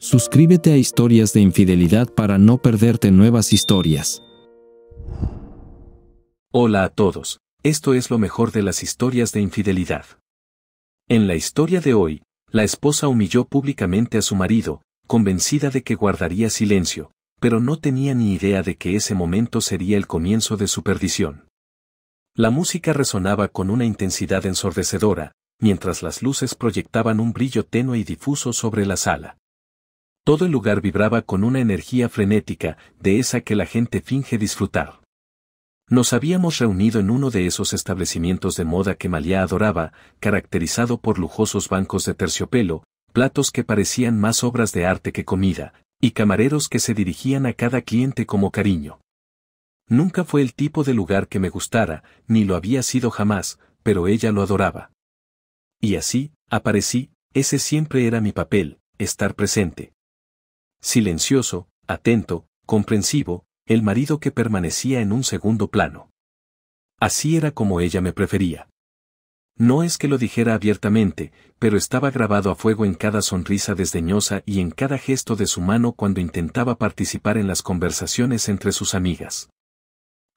Suscríbete a Historias de Infidelidad para no perderte nuevas historias. Hola a todos, esto es lo mejor de las historias de infidelidad. En la historia de hoy, la esposa humilló públicamente a su marido, convencida de que guardaría silencio, pero no tenía ni idea de que ese momento sería el comienzo de su perdición. La música resonaba con una intensidad ensordecedora, mientras las luces proyectaban un brillo tenue y difuso sobre la sala. Todo el lugar vibraba con una energía frenética, de esa que la gente finge disfrutar. Nos habíamos reunido en uno de esos establecimientos de moda que Malia adoraba, caracterizado por lujosos bancos de terciopelo, platos que parecían más obras de arte que comida, y camareros que se dirigían a cada cliente como cariño. Nunca fue el tipo de lugar que me gustara, ni lo había sido jamás, pero ella lo adoraba. Y así, aparecí, ese siempre era mi papel, estar presente. Silencioso, atento, comprensivo, el marido que permanecía en un segundo plano. Así era como ella me prefería. No es que lo dijera abiertamente, pero estaba grabado a fuego en cada sonrisa desdeñosa y en cada gesto de su mano cuando intentaba participar en las conversaciones entre sus amigas.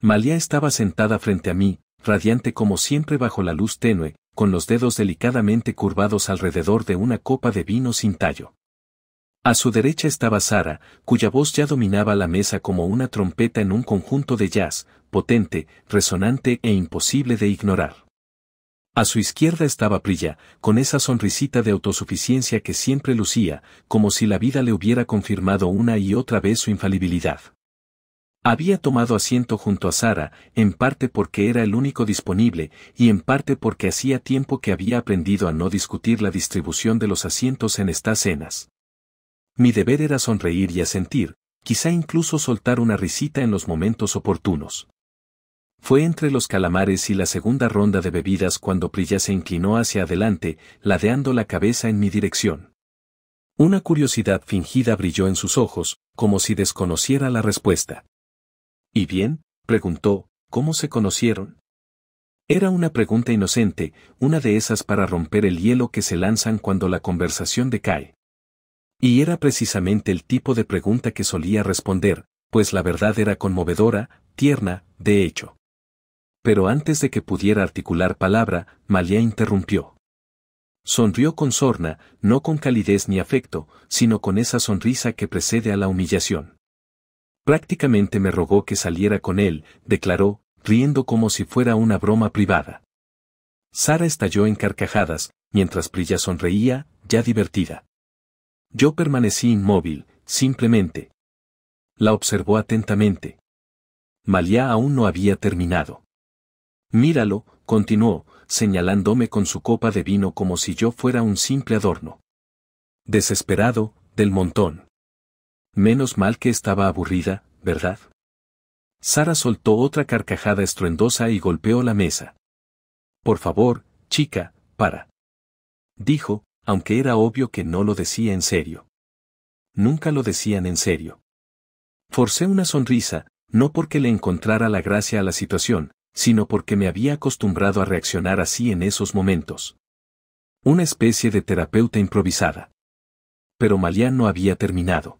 Malia estaba sentada frente a mí, radiante como siempre bajo la luz tenue, con los dedos delicadamente curvados alrededor de una copa de vino sin tallo. A su derecha estaba Sara, cuya voz ya dominaba la mesa como una trompeta en un conjunto de jazz, potente, resonante e imposible de ignorar. A su izquierda estaba Priya, con esa sonrisita de autosuficiencia que siempre lucía, como si la vida le hubiera confirmado una y otra vez su infalibilidad. Había tomado asiento junto a Sara, en parte porque era el único disponible, y en parte porque hacía tiempo que había aprendido a no discutir la distribución de los asientos en estas cenas. Mi deber era sonreír y asentir, quizá incluso soltar una risita en los momentos oportunos. Fue entre los calamares y la segunda ronda de bebidas cuando Priya se inclinó hacia adelante, ladeando la cabeza en mi dirección. Una curiosidad fingida brilló en sus ojos, como si desconociera la respuesta. ¿Y bien?, preguntó, ¿cómo se conocieron? Era una pregunta inocente, una de esas para romper el hielo que se lanzan cuando la conversación decae. Y era precisamente el tipo de pregunta que solía responder, pues la verdad era conmovedora, tierna, de hecho. Pero antes de que pudiera articular palabra, Malia interrumpió. Sonrió con sorna, no con calidez ni afecto, sino con esa sonrisa que precede a la humillación. Prácticamente me rogó que saliera con él, declaró, riendo como si fuera una broma privada. Sara estalló en carcajadas, mientras Priya sonreía, ya divertida. Yo permanecí inmóvil, simplemente. La observó atentamente. Malia aún no había terminado. Míralo, continuó, señalándome con su copa de vino como si yo fuera un simple adorno. Desesperado, del montón. Menos mal que estaba aburrida, ¿verdad? Sara soltó otra carcajada estruendosa y golpeó la mesa. Por favor, chica, para. Dijo, aunque era obvio que no lo decía en serio. Nunca lo decían en serio. Forcé una sonrisa, no porque le encontrara la gracia a la situación, sino porque me había acostumbrado a reaccionar así en esos momentos. Una especie de terapeuta improvisada. Pero Malia no había terminado.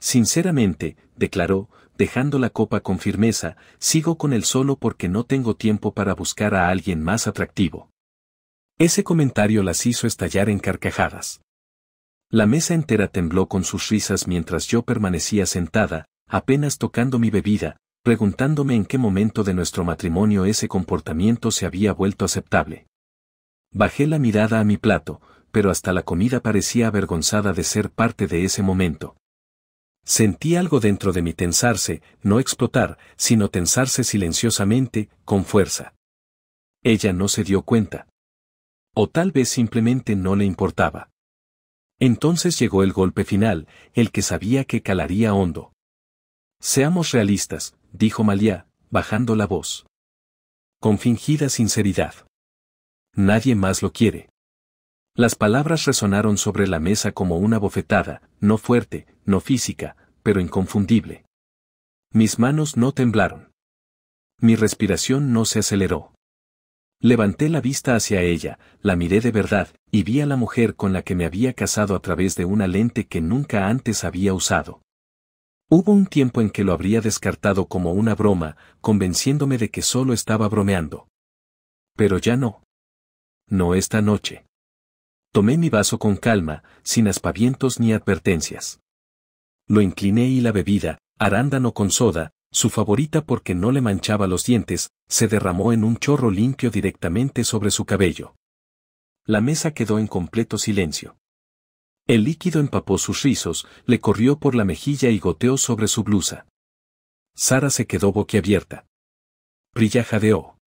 Sinceramente, declaró, dejando la copa con firmeza, sigo con él solo porque no tengo tiempo para buscar a alguien más atractivo. Ese comentario las hizo estallar en carcajadas. La mesa entera tembló con sus risas mientras yo permanecía sentada, apenas tocando mi bebida, preguntándome en qué momento de nuestro matrimonio ese comportamiento se había vuelto aceptable. Bajé la mirada a mi plato, pero hasta la comida parecía avergonzada de ser parte de ese momento. Sentí algo dentro de mí tensarse, no explotar, sino tensarse silenciosamente, con fuerza. Ella no se dio cuenta. O tal vez simplemente no le importaba. Entonces llegó el golpe final, el que sabía que calaría hondo. Seamos realistas, dijo Malia, bajando la voz. Con fingida sinceridad. Nadie más lo quiere. Las palabras resonaron sobre la mesa como una bofetada, no fuerte, no física, pero inconfundible. Mis manos no temblaron. Mi respiración no se aceleró. Levanté la vista hacia ella, la miré de verdad, y vi a la mujer con la que me había casado a través de una lente que nunca antes había usado. Hubo un tiempo en que lo habría descartado como una broma, convenciéndome de que solo estaba bromeando. Pero ya no. No esta noche. Tomé mi vaso con calma, sin aspavientos ni advertencias. Lo incliné y la bebida, arándano con soda, su favorita porque no le manchaba los dientes, se derramó en un chorro limpio directamente sobre su cabello. La mesa quedó en completo silencio. El líquido empapó sus rizos, le corrió por la mejilla y goteó sobre su blusa. Sara se quedó boquiabierta. Priya jadeó.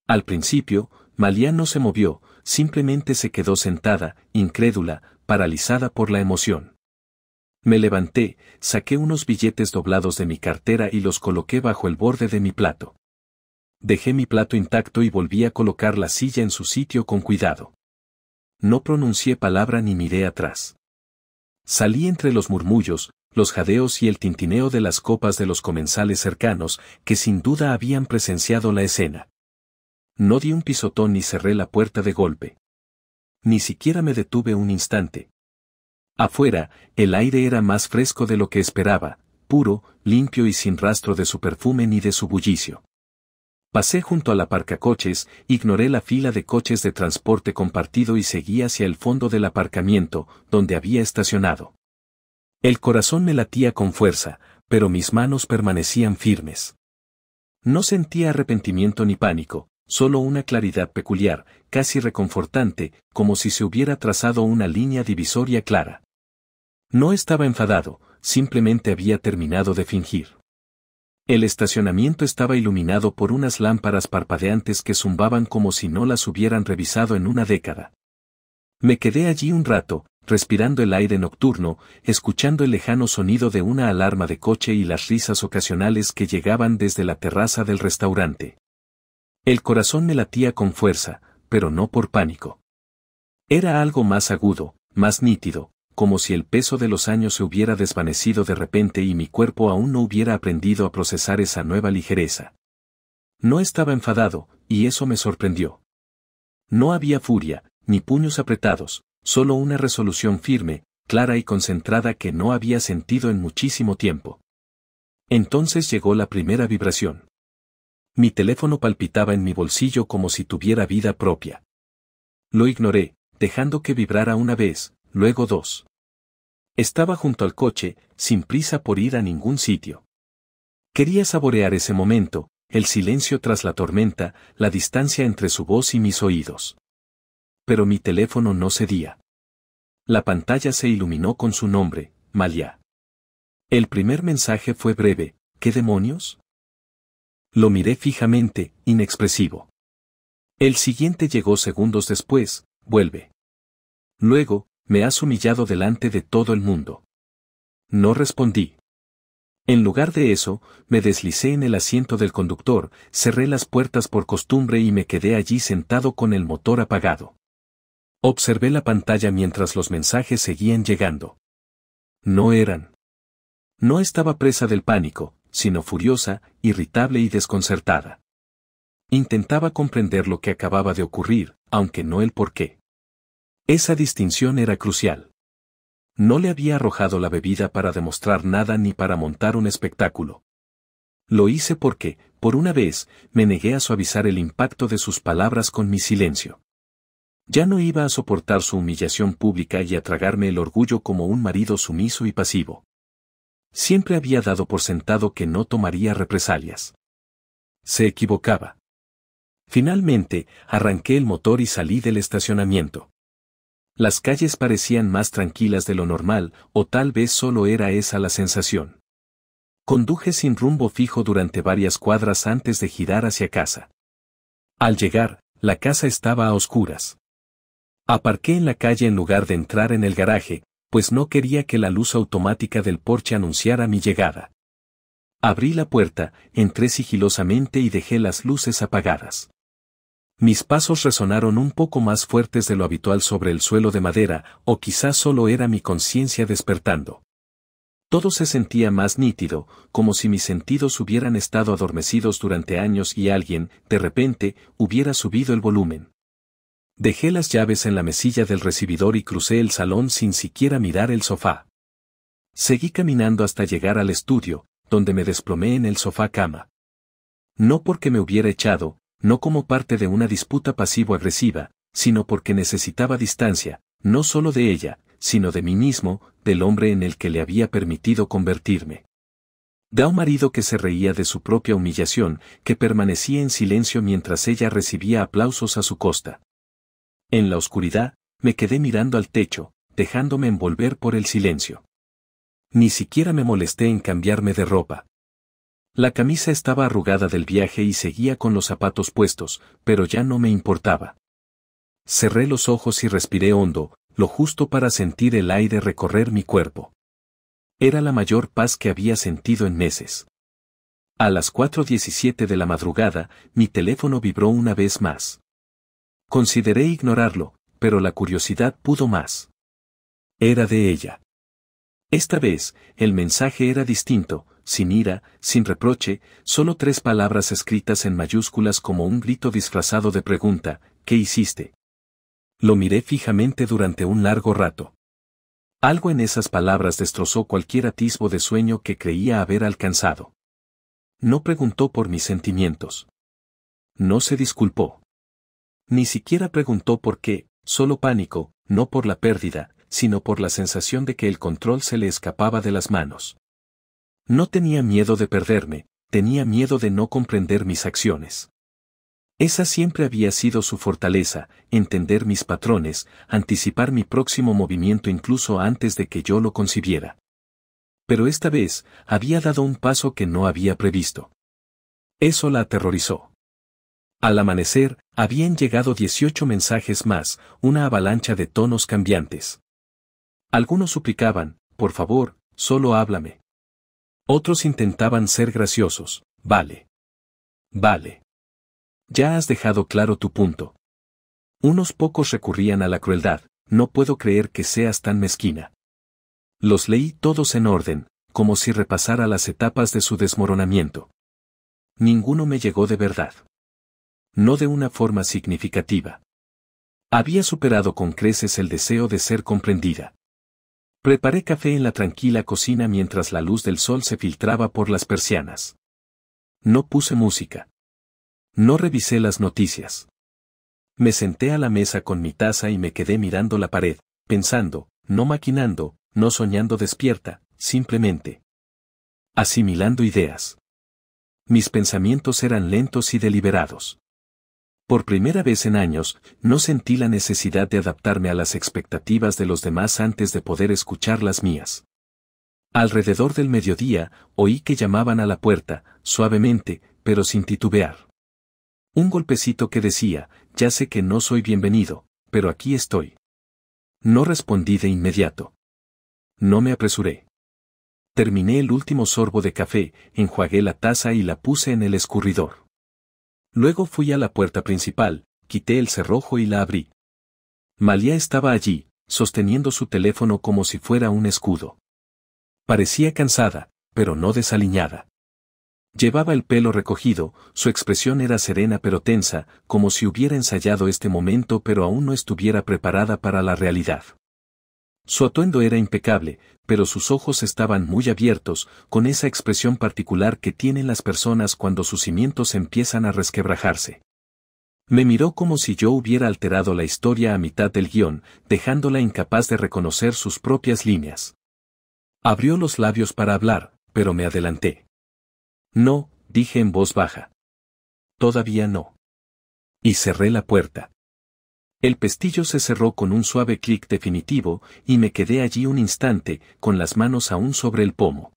Al principio, Malia no se movió, simplemente se quedó sentada, incrédula, paralizada por la emoción. Me levanté, saqué unos billetes doblados de mi cartera y los coloqué bajo el borde de mi plato. Dejé mi plato intacto y volví a colocar la silla en su sitio con cuidado. No pronuncié palabra ni miré atrás. Salí entre los murmullos, los jadeos y el tintineo de las copas de los comensales cercanos, que sin duda habían presenciado la escena. No di un pisotón ni cerré la puerta de golpe. Ni siquiera me detuve un instante. Afuera, el aire era más fresco de lo que esperaba, puro, limpio y sin rastro de su perfume ni de su bullicio. Pasé junto al aparcacoches, ignoré la fila de coches de transporte compartido y seguí hacia el fondo del aparcamiento, donde había estacionado. El corazón me latía con fuerza, pero mis manos permanecían firmes. No sentía arrepentimiento ni pánico, solo una claridad peculiar, casi reconfortante, como si se hubiera trazado una línea divisoria clara. No estaba enfadado, simplemente había terminado de fingir. El estacionamiento estaba iluminado por unas lámparas parpadeantes que zumbaban como si no las hubieran revisado en una década. Me quedé allí un rato, respirando el aire nocturno, escuchando el lejano sonido de una alarma de coche y las risas ocasionales que llegaban desde la terraza del restaurante. El corazón me latía con fuerza, pero no por pánico. Era algo más agudo, más nítido, como si el peso de los años se hubiera desvanecido de repente y mi cuerpo aún no hubiera aprendido a procesar esa nueva ligereza. No estaba enfadado, y eso me sorprendió. No había furia, ni puños apretados, solo una resolución firme, clara y concentrada que no había sentido en muchísimo tiempo. Entonces llegó la primera vibración. Mi teléfono palpitaba en mi bolsillo como si tuviera vida propia. Lo ignoré, dejando que vibrara una vez, luego dos. Estaba junto al coche, sin prisa por ir a ningún sitio. Quería saborear ese momento, el silencio tras la tormenta, la distancia entre su voz y mis oídos. Pero mi teléfono no cedía. La pantalla se iluminó con su nombre, Malia. El primer mensaje fue breve, ¿qué demonios? Lo miré fijamente, inexpresivo. El siguiente llegó segundos después, vuelve. Luego, me has humillado delante de todo el mundo. No respondí. En lugar de eso, me deslicé en el asiento del conductor, cerré las puertas por costumbre y me quedé allí sentado con el motor apagado. Observé la pantalla mientras los mensajes seguían llegando. No eran. No estaba presa del pánico, sino furiosa, irritable y desconcertada. Intentaba comprender lo que acababa de ocurrir, aunque no el porqué. Esa distinción era crucial. No le había arrojado la bebida para demostrar nada ni para montar un espectáculo. Lo hice porque, por una vez, me negué a suavizar el impacto de sus palabras con mi silencio. Ya no iba a soportar su humillación pública y a tragarme el orgullo como un marido sumiso y pasivo. Siempre había dado por sentado que no tomaría represalias. Se equivocaba. Finalmente, arranqué el motor y salí del estacionamiento. Las calles parecían más tranquilas de lo normal, o tal vez solo era esa la sensación. Conduje sin rumbo fijo durante varias cuadras antes de girar hacia casa. Al llegar, la casa estaba a oscuras. Aparqué en la calle en lugar de entrar en el garaje, pues no quería que la luz automática del porche anunciara mi llegada. Abrí la puerta, entré sigilosamente y dejé las luces apagadas. Mis pasos resonaron un poco más fuertes de lo habitual sobre el suelo de madera, o quizás solo era mi conciencia despertando. Todo se sentía más nítido, como si mis sentidos hubieran estado adormecidos durante años y alguien, de repente, hubiera subido el volumen. Dejé las llaves en la mesilla del recibidor y crucé el salón sin siquiera mirar el sofá. Seguí caminando hasta llegar al estudio, donde me desplomé en el sofá cama. No porque me hubiera echado, no como parte de una disputa pasivo-agresiva, sino porque necesitaba distancia, no solo de ella, sino de mí mismo, del hombre en el que le había permitido convertirme. De un marido que se reía de su propia humillación, que permanecía en silencio mientras ella recibía aplausos a su costa. En la oscuridad, me quedé mirando al techo, dejándome envolver por el silencio. Ni siquiera me molesté en cambiarme de ropa. La camisa estaba arrugada del viaje y seguía con los zapatos puestos, pero ya no me importaba. Cerré los ojos y respiré hondo, lo justo para sentir el aire recorrer mi cuerpo. Era la mayor paz que había sentido en meses. A las 4:17 de la madrugada, mi teléfono vibró una vez más. Consideré ignorarlo, pero la curiosidad pudo más. Era de ella. Esta vez, el mensaje era distinto, sin ira, sin reproche, solo 3 palabras escritas en mayúsculas como un grito disfrazado de pregunta: ¿qué hiciste? Lo miré fijamente durante un largo rato. Algo en esas palabras destrozó cualquier atisbo de sueño que creía haber alcanzado. No preguntó por mis sentimientos. No se disculpó. Ni siquiera preguntó por qué, solo pánico, no por la pérdida, sino por la sensación de que el control se le escapaba de las manos. No tenía miedo de perderme, tenía miedo de no comprender mis acciones. Esa siempre había sido su fortaleza, entender mis patrones, anticipar mi próximo movimiento incluso antes de que yo lo concibiera. Pero esta vez, había dado un paso que no había previsto. Eso la aterrorizó. Al amanecer, habían llegado 18 mensajes más, una avalancha de tonos cambiantes. Algunos suplicaban: por favor, solo háblame. Otros intentaban ser graciosos: vale. Vale. Ya has dejado claro tu punto. Unos pocos recurrían a la crueldad: no puedo creer que seas tan mezquina. Los leí todos en orden, como si repasara las etapas de su desmoronamiento. Ninguno me llegó de verdad. No de una forma significativa. Había superado con creces el deseo de ser comprendida. Preparé café en la tranquila cocina mientras la luz del sol se filtraba por las persianas. No puse música. No revisé las noticias. Me senté a la mesa con mi taza y me quedé mirando la pared, pensando, no maquinando, no soñando despierta, simplemente asimilando ideas. Mis pensamientos eran lentos y deliberados. Por primera vez en años, no sentí la necesidad de adaptarme a las expectativas de los demás antes de poder escuchar las mías. Alrededor del mediodía, oí que llamaban a la puerta, suavemente, pero sin titubear. Un golpecito que decía: ya sé que no soy bienvenido, pero aquí estoy. No respondí de inmediato. No me apresuré. Terminé el último sorbo de café, enjuagué la taza y la puse en el escurridor. Luego fui a la puerta principal, quité el cerrojo y la abrí. Malia estaba allí, sosteniendo su teléfono como si fuera un escudo. Parecía cansada, pero no desaliñada. Llevaba el pelo recogido, su expresión era serena pero tensa, como si hubiera ensayado este momento pero aún no estuviera preparada para la realidad. Su atuendo era impecable, pero sus ojos estaban muy abiertos, con esa expresión particular que tienen las personas cuando sus cimientos empiezan a resquebrajarse. Me miró como si yo hubiera alterado la historia a mitad del guión, dejándola incapaz de reconocer sus propias líneas. Abrió los labios para hablar, pero me adelanté. No, dije en voz baja. Todavía no. Y cerré la puerta. El pestillo se cerró con un suave clic definitivo, y me quedé allí un instante, con las manos aún sobre el pomo.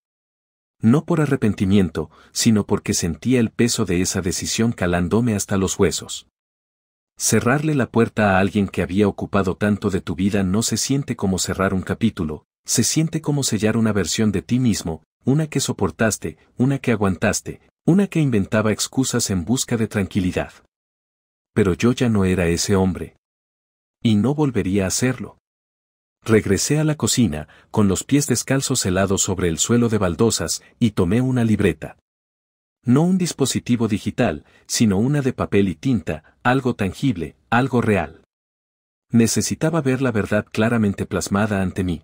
No por arrepentimiento, sino porque sentía el peso de esa decisión calándome hasta los huesos. Cerrarle la puerta a alguien que había ocupado tanto de tu vida no se siente como cerrar un capítulo, se siente como sellar una versión de ti mismo, una que soportaste, una que aguantaste, una que inventaba excusas en busca de tranquilidad. Pero yo ya no era ese hombre. Y no volvería a hacerlo. Regresé a la cocina, con los pies descalzos helados sobre el suelo de baldosas, y tomé una libreta. No un dispositivo digital, sino una de papel y tinta, algo tangible, algo real. Necesitaba ver la verdad claramente plasmada ante mí.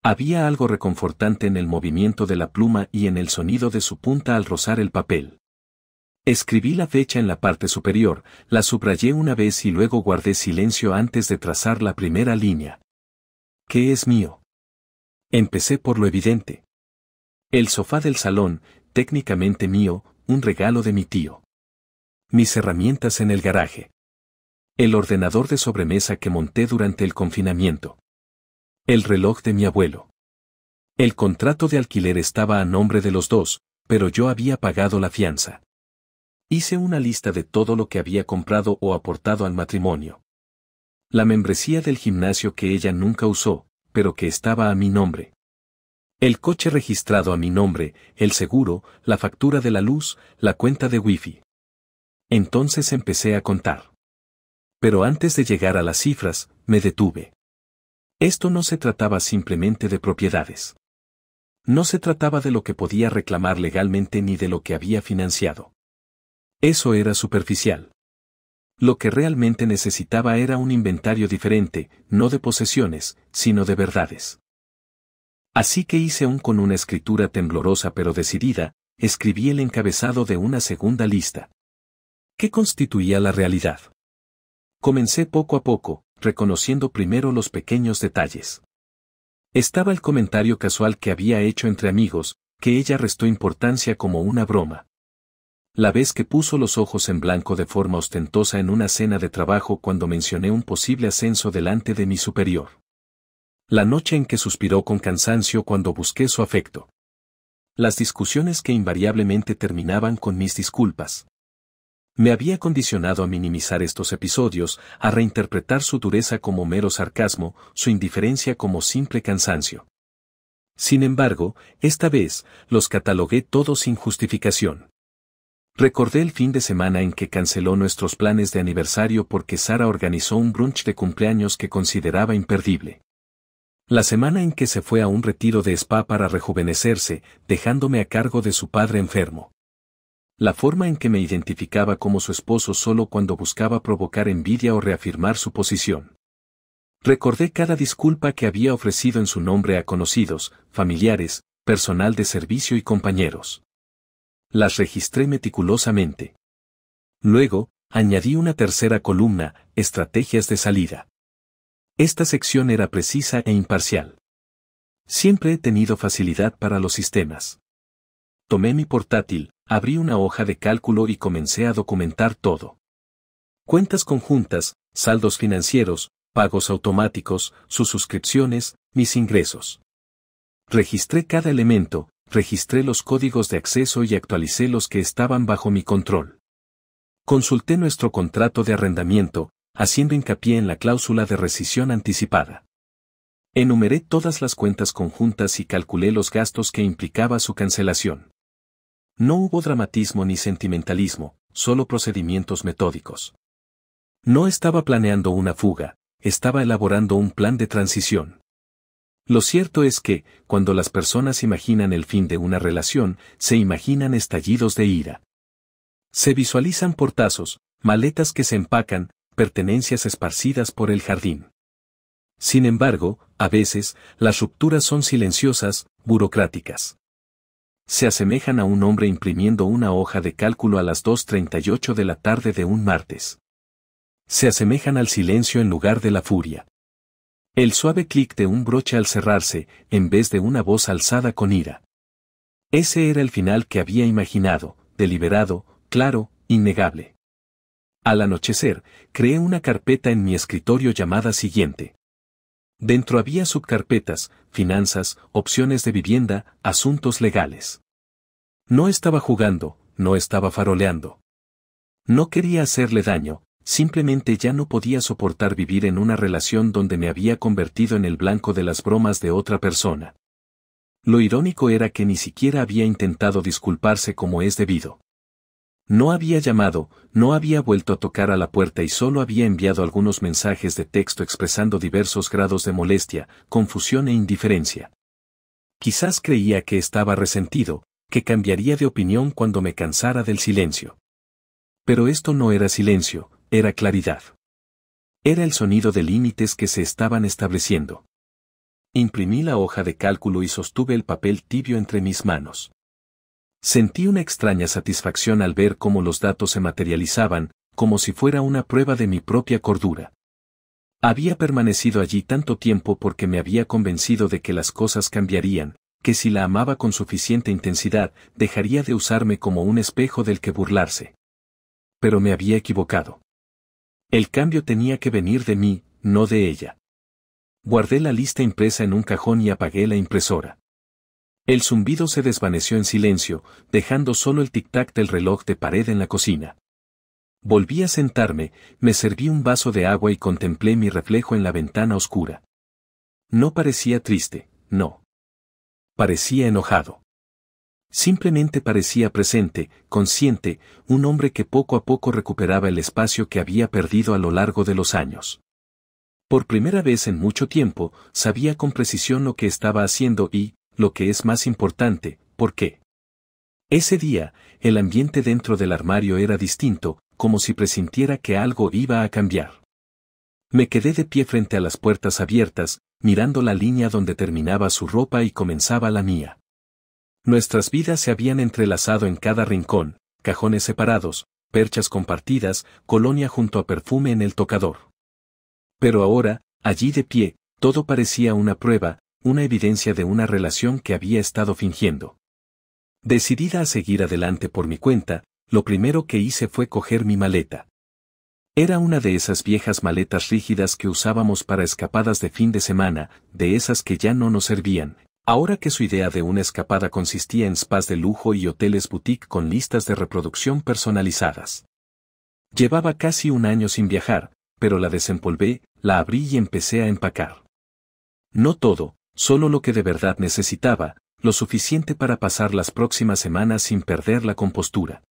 Había algo reconfortante en el movimiento de la pluma y en el sonido de su punta al rozar el papel. Escribí la fecha en la parte superior, la subrayé una vez y luego guardé silencio antes de trazar la primera línea. ¿Qué es mío? Empecé por lo evidente. El sofá del salón, técnicamente mío, un regalo de mi tío. Mis herramientas en el garaje. El ordenador de sobremesa que monté durante el confinamiento. El reloj de mi abuelo. El contrato de alquiler estaba a nombre de los dos, pero yo había pagado la fianza. Hice una lista de todo lo que había comprado o aportado al matrimonio. La membresía del gimnasio que ella nunca usó, pero que estaba a mi nombre. El coche registrado a mi nombre, el seguro, la factura de la luz, la cuenta de wifi. Entonces empecé a contar. Pero antes de llegar a las cifras, me detuve. Esto no se trataba simplemente de propiedades. No se trataba de lo que podía reclamar legalmente ni de lo que había financiado. Eso era superficial. Lo que realmente necesitaba era un inventario diferente, no de posesiones, sino de verdades. Así que hice con una escritura temblorosa pero decidida, escribí el encabezado de una segunda lista. ¿Qué constituía la realidad? Comencé poco a poco, reconociendo primero los pequeños detalles. Estaba el comentario casual que había hecho entre amigos, que ella restó importancia como una broma. La vez que puso los ojos en blanco de forma ostentosa en una cena de trabajo cuando mencioné un posible ascenso delante de mi superior. La noche en que suspiró con cansancio cuando busqué su afecto. Las discusiones que invariablemente terminaban con mis disculpas. Me había condicionado a minimizar estos episodios, a reinterpretar su dureza como mero sarcasmo, su indiferencia como simple cansancio. Sin embargo, esta vez, los catalogué todos sin justificación. Recordé el fin de semana en que canceló nuestros planes de aniversario porque Sara organizó un brunch de cumpleaños que consideraba imperdible. La semana en que se fue a un retiro de spa para rejuvenecerse, dejándome a cargo de su padre enfermo. La forma en que me identificaba como su esposo solo cuando buscaba provocar envidia o reafirmar su posición. Recordé cada disculpa que había ofrecido en su nombre a conocidos, familiares, personal de servicio y compañeros. Las registré meticulosamente. Luego, añadí una tercera columna, estrategias de salida. Esta sección era precisa e imparcial. Siempre he tenido facilidad para los sistemas. Tomé mi portátil, abrí una hoja de cálculo y comencé a documentar todo. Cuentas conjuntas, saldos financieros, pagos automáticos, sus suscripciones, mis ingresos. Registré cada elemento, registré los códigos de acceso y actualicé los que estaban bajo mi control. Consulté nuestro contrato de arrendamiento, haciendo hincapié en la cláusula de rescisión anticipada. Enumeré todas las cuentas conjuntas y calculé los gastos que implicaba su cancelación. No hubo dramatismo ni sentimentalismo, solo procedimientos metódicos. No estaba planeando una fuga, estaba elaborando un plan de transición. Lo cierto es que, cuando las personas imaginan el fin de una relación, se imaginan estallidos de ira. Se visualizan portazos, maletas que se empacan, pertenencias esparcidas por el jardín. Sin embargo, a veces, las rupturas son silenciosas, burocráticas. Se asemejan a un hombre imprimiendo una hoja de cálculo a las 2:38 de la tarde de un martes. Se asemejan al silencio en lugar de la furia. El suave clic de un broche al cerrarse, en vez de una voz alzada con ira. Ese era el final que había imaginado, deliberado, claro, innegable. Al anochecer, creé una carpeta en mi escritorio llamada siguiente. Dentro había subcarpetas, finanzas, opciones de vivienda, asuntos legales. No estaba jugando, no estaba faroleando. No quería hacerle daño, simplemente ya no podía soportar vivir en una relación donde me había convertido en el blanco de las bromas de otra persona. Lo irónico era que ni siquiera había intentado disculparse como es debido. No había llamado, no había vuelto a tocar a la puerta y solo había enviado algunos mensajes de texto expresando diversos grados de molestia, confusión e indiferencia. Quizás creía que estaba resentido, que cambiaría de opinión cuando me cansara del silencio. Pero esto no era silencio, era claridad. Era el sonido de límites que se estaban estableciendo. Imprimí la hoja de cálculo y sostuve el papel tibio entre mis manos. Sentí una extraña satisfacción al ver cómo los datos se materializaban, como si fuera una prueba de mi propia cordura. Había permanecido allí tanto tiempo porque me había convencido de que las cosas cambiarían, que si la amaba con suficiente intensidad, dejaría de usarme como un espejo del que burlarse. Pero me había equivocado. El cambio tenía que venir de mí, no de ella. Guardé la lista impresa en un cajón y apagué la impresora. El zumbido se desvaneció en silencio, dejando solo el tic-tac del reloj de pared en la cocina. Volví a sentarme, me serví un vaso de agua y contemplé mi reflejo en la ventana oscura. No parecía triste, no. Parecía enojado. Simplemente parecía presente, consciente, un hombre que poco a poco recuperaba el espacio que había perdido a lo largo de los años. Por primera vez en mucho tiempo, sabía con precisión lo que estaba haciendo y, lo que es más importante, ¿por qué? Ese día, el ambiente dentro del armario era distinto, como si presintiera que algo iba a cambiar. Me quedé de pie frente a las puertas abiertas, mirando la línea donde terminaba su ropa y comenzaba la mía. Nuestras vidas se habían entrelazado en cada rincón, cajones separados, perchas compartidas, colonia junto a perfume en el tocador. Pero ahora, allí de pie, todo parecía una prueba, una evidencia de una relación que había estado fingiendo. Decidida a seguir adelante por mi cuenta, lo primero que hice fue coger mi maleta. Era una de esas viejas maletas rígidas que usábamos para escapadas de fin de semana, de esas que ya no nos servían, ahora que su idea de una escapada consistía en spas de lujo y hoteles boutique con listas de reproducción personalizadas. Llevaba casi un año sin viajar, pero la desempolvé, la abrí y empecé a empacar. No todo, solo lo que de verdad necesitaba, lo suficiente para pasar las próximas semanas sin perder la compostura.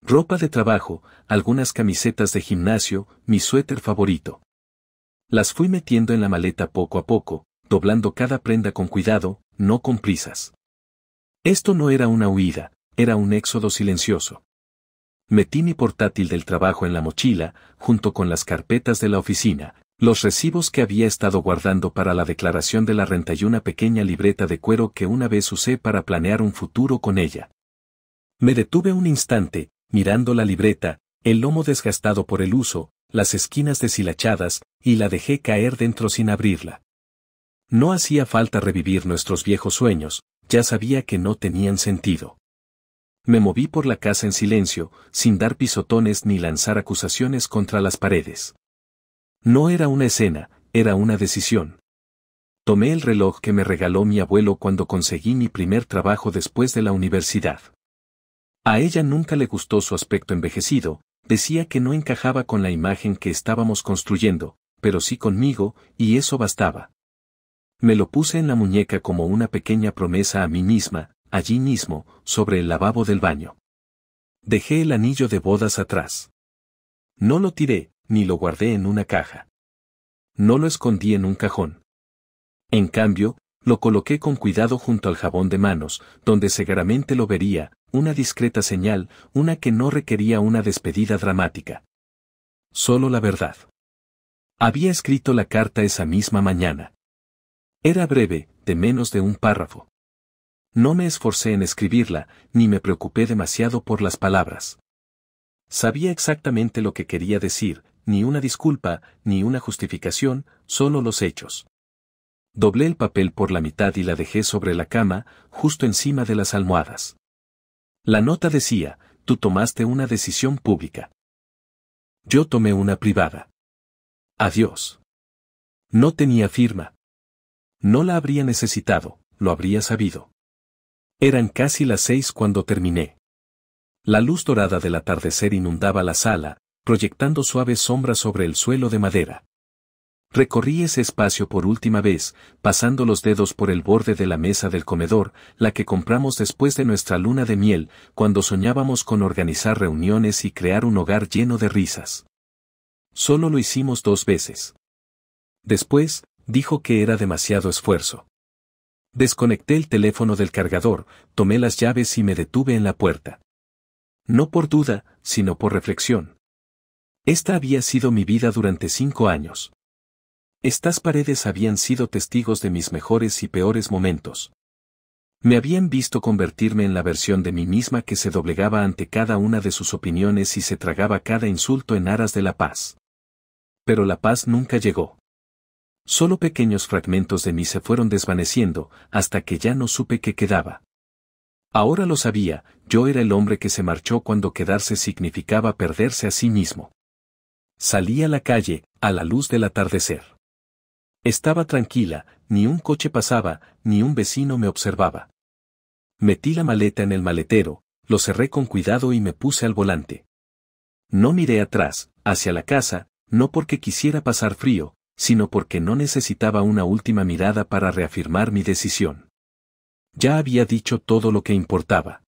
Ropa de trabajo, algunas camisetas de gimnasio, mi suéter favorito. Las fui metiendo en la maleta poco a poco, doblando cada prenda con cuidado, no con prisas. Esto no era una huida, era un éxodo silencioso. Metí mi portátil del trabajo en la mochila, junto con las carpetas de la oficina, los recibos que había estado guardando para la declaración de la renta y una pequeña libreta de cuero que una vez usé para planear un futuro con ella. Me detuve un instante, mirando la libreta, el lomo desgastado por el uso, las esquinas deshilachadas, y la dejé caer dentro sin abrirla. No hacía falta revivir nuestros viejos sueños, ya sabía que no tenían sentido. Me moví por la casa en silencio, sin dar pisotones ni lanzar acusaciones contra las paredes. No era una escena, era una decisión. Tomé el reloj que me regaló mi abuelo cuando conseguí mi primer trabajo después de la universidad. A ella nunca le gustó su aspecto envejecido, decía que no encajaba con la imagen que estábamos construyendo, pero sí conmigo, y eso bastaba. Me lo puse en la muñeca como una pequeña promesa a mí misma, allí mismo, sobre el lavabo del baño. Dejé el anillo de bodas atrás. No lo tiré, ni lo guardé en una caja. No lo escondí en un cajón. En cambio, lo coloqué con cuidado junto al jabón de manos, donde seguramente lo vería, una discreta señal, una que no requería una despedida dramática. Solo la verdad. Había escrito la carta esa misma mañana. Era breve, de menos de un párrafo. No me esforcé en escribirla, ni me preocupé demasiado por las palabras. Sabía exactamente lo que quería decir, ni una disculpa, ni una justificación, solo los hechos. Doblé el papel por la mitad y la dejé sobre la cama, justo encima de las almohadas. La nota decía, tú tomaste una decisión pública. Yo tomé una privada. Adiós. No tenía firma. No la habría necesitado, lo habría sabido. Eran casi las 6 cuando terminé. La luz dorada del atardecer inundaba la sala, proyectando suaves sombras sobre el suelo de madera. Recorrí ese espacio por última vez, pasando los dedos por el borde de la mesa del comedor, la que compramos después de nuestra luna de miel, cuando soñábamos con organizar reuniones y crear un hogar lleno de risas. Solo lo hicimos 2 veces. Después, dijo que era demasiado esfuerzo. Desconecté el teléfono del cargador, tomé las llaves y me detuve en la puerta. No por duda, sino por reflexión. Esta había sido mi vida durante 5 años. Estas paredes habían sido testigos de mis mejores y peores momentos. Me habían visto convertirme en la versión de mí misma que se doblegaba ante cada una de sus opiniones y se tragaba cada insulto en aras de la paz. Pero la paz nunca llegó. Solo pequeños fragmentos de mí se fueron desvaneciendo, hasta que ya no supe qué quedaba. Ahora lo sabía, yo era el hombre que se marchó cuando quedarse significaba perderse a sí mismo. Salí a la calle, a la luz del atardecer. Estaba tranquila, ni un coche pasaba, ni un vecino me observaba. Metí la maleta en el maletero, lo cerré con cuidado y me puse al volante. No miré atrás, hacia la casa, no porque quisiera pasar frío, sino porque no necesitaba una última mirada para reafirmar mi decisión. Ya había dicho todo lo que importaba.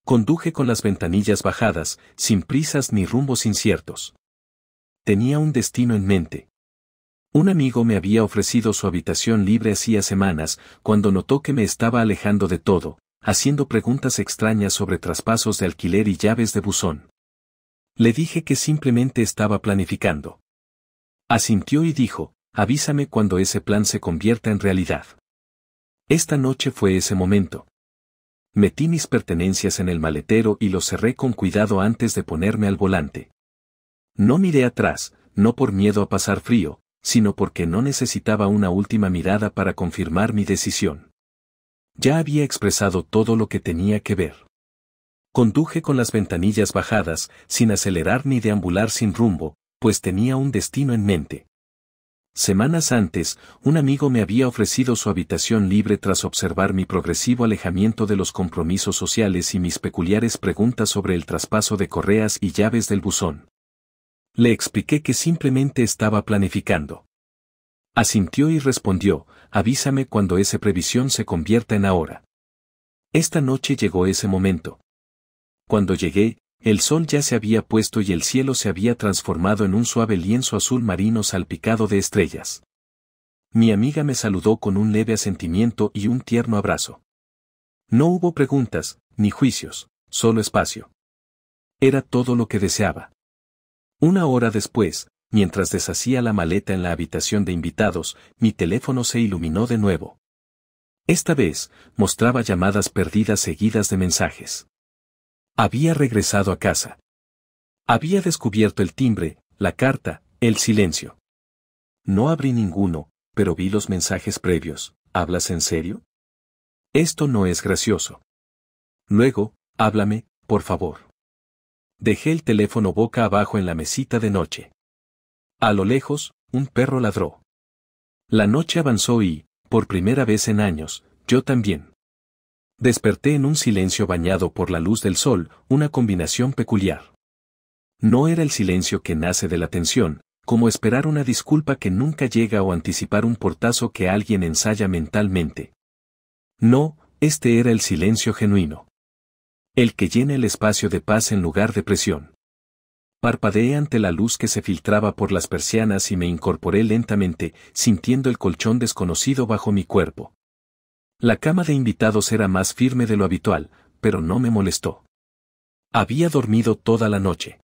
Conduje con las ventanillas bajadas, sin prisas ni rumbos inciertos. Tenía un destino en mente. Un amigo me había ofrecido su habitación libre hacía semanas, cuando notó que me estaba alejando de todo, haciendo preguntas extrañas sobre traspasos de alquiler y llaves de buzón. Le dije que simplemente estaba planificando. Asintió y dijo, avísame cuando ese plan se convierta en realidad. Esta noche fue ese momento. Metí mis pertenencias en el maletero y los cerré con cuidado antes de ponerme al volante. No miré atrás, no por miedo a pasar frío, sino porque no necesitaba una última mirada para confirmar mi decisión. Ya había expresado todo lo que tenía que ver. Conduje con las ventanillas bajadas, sin acelerar ni deambular sin rumbo, pues tenía un destino en mente. Semanas antes, un amigo me había ofrecido su habitación libre tras observar mi progresivo alejamiento de los compromisos sociales y mis peculiares preguntas sobre el traspaso de correas y llaves del buzón. Le expliqué que simplemente estaba planificando. Asintió y respondió, avísame cuando esa previsión se convierta en ahora. Esta noche llegó ese momento. Cuando llegué, el sol ya se había puesto y el cielo se había transformado en un suave lienzo azul marino salpicado de estrellas. Mi amiga me saludó con un leve asentimiento y un tierno abrazo. No hubo preguntas, ni juicios, solo espacio. Era todo lo que deseaba. 1 hora después, mientras deshacía la maleta en la habitación de invitados, mi teléfono se iluminó de nuevo. Esta vez, mostraba llamadas perdidas seguidas de mensajes. Había regresado a casa. Había descubierto el timbre, la carta, el silencio. No abrí ninguno, pero vi los mensajes previos. ¿Hablas en serio? Esto no es gracioso. Luego, háblame, por favor. Dejé el teléfono boca abajo en la mesita de noche. A lo lejos, un perro ladró. La noche avanzó y, por primera vez en años, yo también. Desperté en un silencio bañado por la luz del sol, una combinación peculiar. No era el silencio que nace de la tensión, como esperar una disculpa que nunca llega o anticipar un portazo que alguien ensaya mentalmente. No, este era el silencio genuino. El que llena el espacio de paz en lugar de presión. Parpadeé ante la luz que se filtraba por las persianas y me incorporé lentamente, sintiendo el colchón desconocido bajo mi cuerpo. La cama de invitados era más firme de lo habitual, pero no me molestó. Había dormido toda la noche.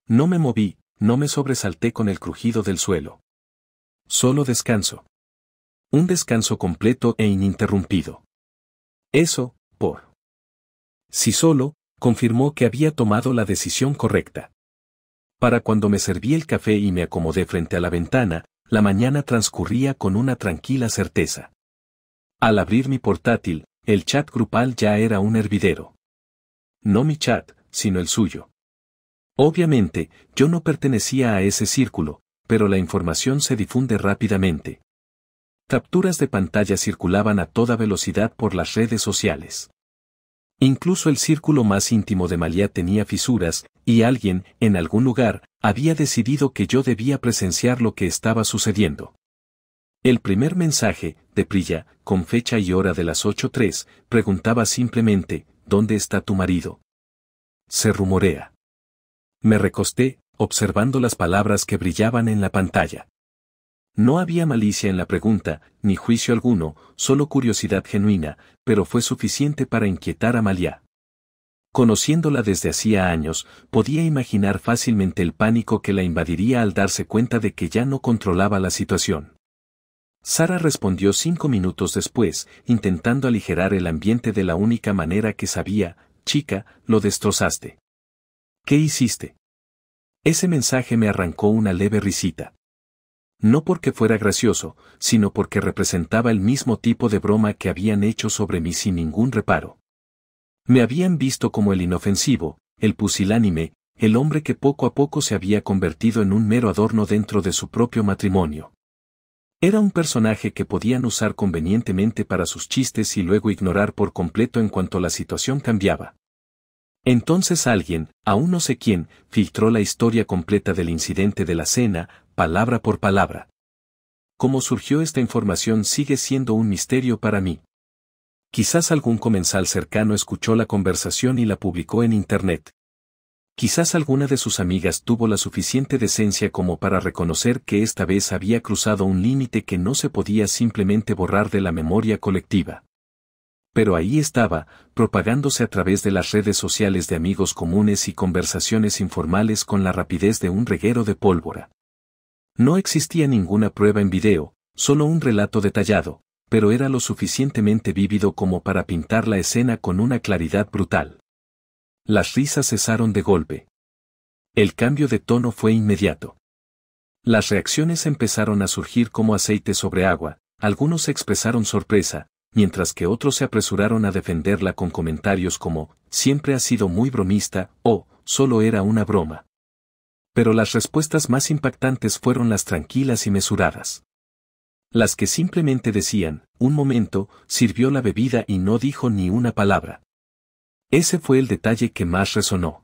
No me moví, no me sobresalté con el crujido del suelo. Solo descanso. Un descanso completo e ininterrumpido. Eso, por sí solo, confirmó que había tomado la decisión correcta. Para cuando me serví el café y me acomodé frente a la ventana, la mañana transcurría con una tranquila certeza. Al abrir mi portátil, el chat grupal ya era un hervidero. No mi chat, sino el suyo. Obviamente, yo no pertenecía a ese círculo, pero la información se difunde rápidamente. Capturas de pantalla circulaban a toda velocidad por las redes sociales. Incluso el círculo más íntimo de Malia tenía fisuras, y alguien, en algún lugar, había decidido que yo debía presenciar lo que estaba sucediendo. El primer mensaje, de Priya, con fecha y hora de las 8:03, preguntaba simplemente, ¿dónde está tu marido? Se rumorea. Me recosté, observando las palabras que brillaban en la pantalla. No había malicia en la pregunta, ni juicio alguno, solo curiosidad genuina, pero fue suficiente para inquietar a Malia. Conociéndola desde hacía años, podía imaginar fácilmente el pánico que la invadiría al darse cuenta de que ya no controlaba la situación. Sara respondió 5 minutos después, intentando aligerar el ambiente de la única manera que sabía: chica, lo destrozaste. ¿Qué hiciste? Ese mensaje me arrancó una leve risita. No porque fuera gracioso, sino porque representaba el mismo tipo de broma que habían hecho sobre mí sin ningún reparo. Me habían visto como el inofensivo, el pusilánime, el hombre que poco a poco se había convertido en un mero adorno dentro de su propio matrimonio. Era un personaje que podían usar convenientemente para sus chistes y luego ignorar por completo en cuanto la situación cambiaba. Entonces alguien, aún no sé quién, filtró la historia completa del incidente de la cena, palabra por palabra. Cómo surgió esta información sigue siendo un misterio para mí. Quizás algún comensal cercano escuchó la conversación y la publicó en Internet. Quizás alguna de sus amigas tuvo la suficiente decencia como para reconocer que esta vez había cruzado un límite que no se podía simplemente borrar de la memoria colectiva. Pero ahí estaba, propagándose a través de las redes sociales de amigos comunes y conversaciones informales con la rapidez de un reguero de pólvora. No existía ninguna prueba en video, solo un relato detallado, pero era lo suficientemente vívido como para pintar la escena con una claridad brutal. Las risas cesaron de golpe. El cambio de tono fue inmediato. Las reacciones empezaron a surgir como aceite sobre agua, algunos expresaron sorpresa, mientras que otros se apresuraron a defenderla con comentarios como, siempre ha sido muy bromista, o, solo era una broma. Pero las respuestas más impactantes fueron las tranquilas y mesuradas. Las que simplemente decían, un momento, sirvió la bebida y no dijo ni una palabra. Ese fue el detalle que más resonó.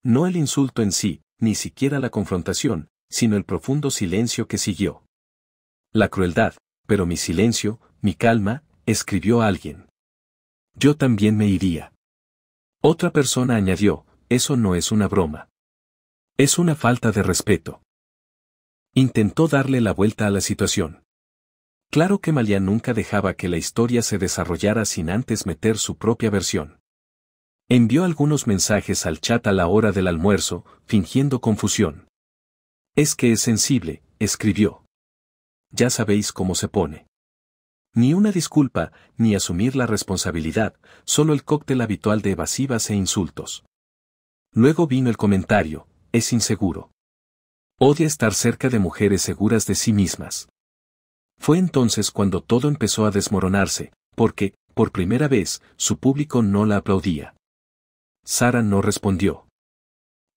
No el insulto en sí, ni siquiera la confrontación, sino el profundo silencio que siguió. La crueldad, pero mi silencio, mi calma, escribió alguien. Yo también me iría. Otra persona añadió, eso no es una broma. Es una falta de respeto. Intentó darle la vuelta a la situación. Claro que Malia nunca dejaba que la historia se desarrollara sin antes meter su propia versión. Envió algunos mensajes al chat a la hora del almuerzo, fingiendo confusión. Es que es sensible, escribió. Ya sabéis cómo se pone. Ni una disculpa, ni asumir la responsabilidad, solo el cóctel habitual de evasivas e insultos. Luego vino el comentario, es inseguro. Odia estar cerca de mujeres seguras de sí mismas. Fue entonces cuando todo empezó a desmoronarse, porque, por primera vez, su público no la aplaudía. Sara no respondió.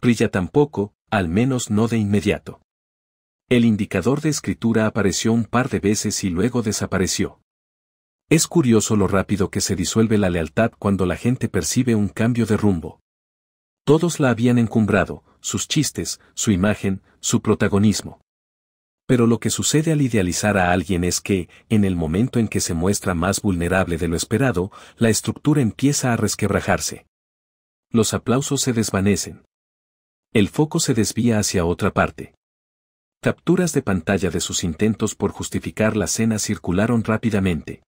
Priya tampoco, al menos no de inmediato. El indicador de escritura apareció un par de veces y luego desapareció. Es curioso lo rápido que se disuelve la lealtad cuando la gente percibe un cambio de rumbo. Todos la habían encumbrado, sus chistes, su imagen, su protagonismo. Pero lo que sucede al idealizar a alguien es que, en el momento en que se muestra más vulnerable de lo esperado, la estructura empieza a resquebrajarse. Los aplausos se desvanecen. El foco se desvía hacia otra parte. Capturas de pantalla de sus intentos por justificar la cena circularon rápidamente.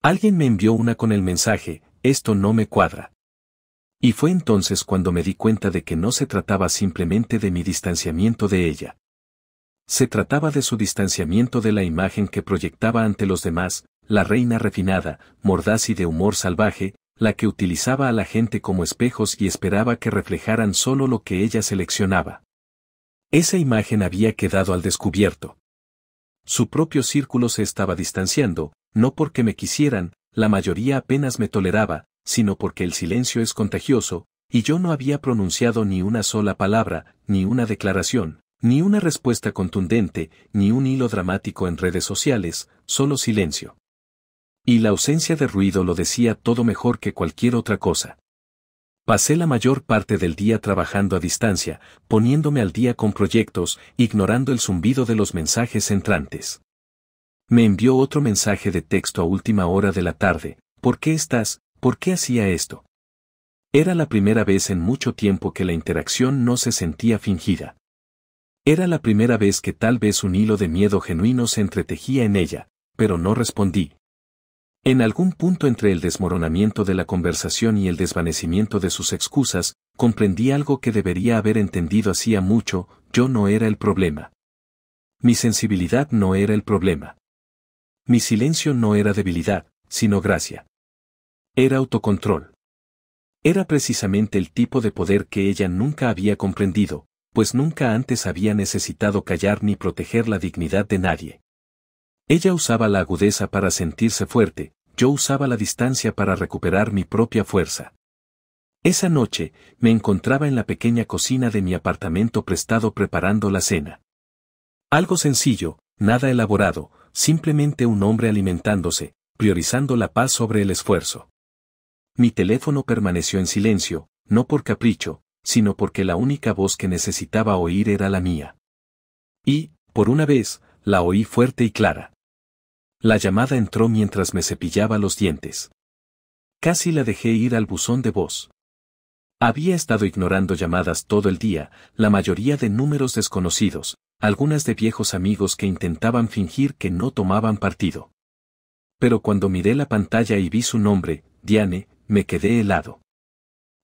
Alguien me envió una con el mensaje, esto no me cuadra. Y fue entonces cuando me di cuenta de que no se trataba simplemente de mi distanciamiento de ella. Se trataba de su distanciamiento de la imagen que proyectaba ante los demás, la reina refinada, mordaz y de humor salvaje, la que utilizaba a la gente como espejos y esperaba que reflejaran solo lo que ella seleccionaba. Esa imagen había quedado al descubierto. Su propio círculo se estaba distanciando, no porque me quisieran, la mayoría apenas me toleraba, sino porque el silencio es contagioso, y yo no había pronunciado ni una sola palabra, ni una declaración, ni una respuesta contundente, ni un hilo dramático en redes sociales, solo silencio. Y la ausencia de ruido lo decía todo mejor que cualquier otra cosa. Pasé la mayor parte del día trabajando a distancia, poniéndome al día con proyectos, ignorando el zumbido de los mensajes entrantes. Me envió otro mensaje de texto a última hora de la tarde. ¿Por qué estás? ¿Por qué hacía esto? Era la primera vez en mucho tiempo que la interacción no se sentía fingida. Era la primera vez que tal vez un hilo de miedo genuino se entretejía en ella, pero no respondí. En algún punto entre el desmoronamiento de la conversación y el desvanecimiento de sus excusas, comprendí algo que debería haber entendido hacía mucho: yo no era el problema. Mi sensibilidad no era el problema. Mi silencio no era debilidad, sino gracia. Era autocontrol. Era precisamente el tipo de poder que ella nunca había comprendido, pues nunca antes había necesitado callar ni proteger la dignidad de nadie. Ella usaba la agudeza para sentirse fuerte, yo usaba la distancia para recuperar mi propia fuerza. Esa noche, me encontraba en la pequeña cocina de mi apartamento prestado preparando la cena. Algo sencillo, nada elaborado, simplemente un hombre alimentándose, priorizando la paz sobre el esfuerzo. Mi teléfono permaneció en silencio, no por capricho, sino porque la única voz que necesitaba oír era la mía. Y, por una vez, la oí fuerte y clara. La llamada entró mientras me cepillaba los dientes. Casi la dejé ir al buzón de voz. Había estado ignorando llamadas todo el día, la mayoría de números desconocidos, algunas de viejos amigos que intentaban fingir que no tomaban partido. Pero cuando miré la pantalla y vi su nombre, Diane, me quedé helado.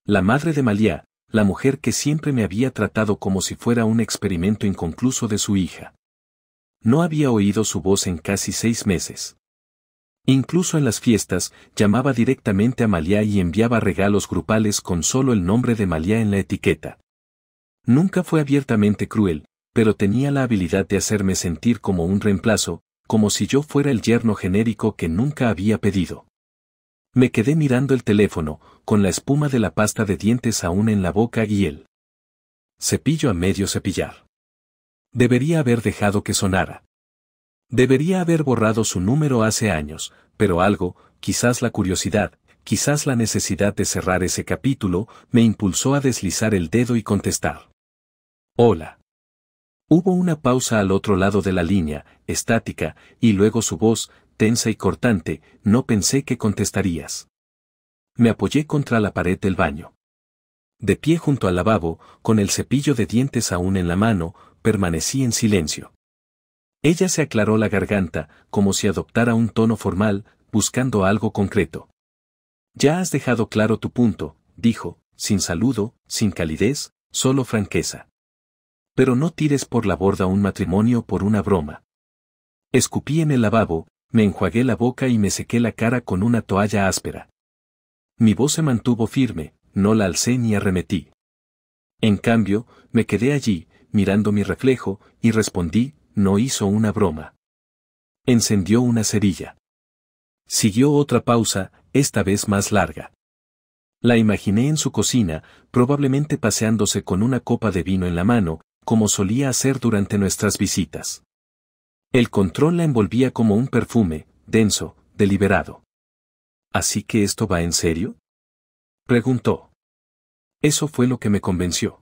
La madre de Malia, la mujer que siempre me había tratado como si fuera un experimento inconcluso de su hija. No había oído su voz en casi 6 meses. Incluso en las fiestas, llamaba directamente a Malia y enviaba regalos grupales con solo el nombre de Malia en la etiqueta. Nunca fue abiertamente cruel, pero tenía la habilidad de hacerme sentir como un reemplazo, como si yo fuera el yerno genérico que nunca había pedido. Me quedé mirando el teléfono, con la espuma de la pasta de dientes aún en la boca y el cepillo a medio cepillar. Debería haber dejado que sonara. Debería haber borrado su número hace años, pero algo, quizás la curiosidad, quizás la necesidad de cerrar ese capítulo, me impulsó a deslizar el dedo y contestar. Hola. Hubo una pausa al otro lado de la línea, estática, y luego su voz, tensa y cortante: no pensé que contestarías. Me apoyé contra la pared del baño. De pie junto al lavabo, con el cepillo de dientes aún en la mano, permanecí en silencio. Ella se aclaró la garganta, como si adoptara un tono formal, buscando algo concreto. Ya has dejado claro tu punto, dijo, sin saludo, sin calidez, solo franqueza. Pero no tires por la borda un matrimonio por una broma. Escupí en el lavabo, me enjuagué la boca y me sequé la cara con una toalla áspera. Mi voz se mantuvo firme, no la alcé ni arremetí. En cambio, me quedé allí, mirando mi reflejo, y respondí: no hizo una broma. Encendió una cerilla. Siguió otra pausa, esta vez más larga. La imaginé en su cocina, probablemente paseándose con una copa de vino en la mano, como solía hacer durante nuestras visitas. El control la envolvía como un perfume, denso, deliberado. ¿Así que esto va en serio?, preguntó. Eso fue lo que me convenció.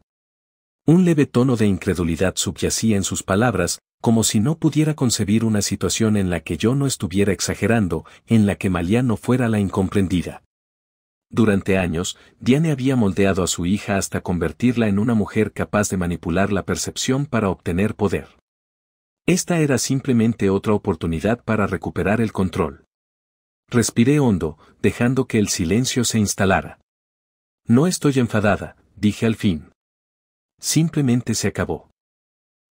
Un leve tono de incredulidad subyacía en sus palabras, como si no pudiera concebir una situación en la que yo no estuviera exagerando, en la que Malia no fuera la incomprendida. Durante años, Diane había moldeado a su hija hasta convertirla en una mujer capaz de manipular la percepción para obtener poder. Esta era simplemente otra oportunidad para recuperar el control. Respiré hondo, dejando que el silencio se instalara. No estoy enfadada, dije al fin. Simplemente se acabó.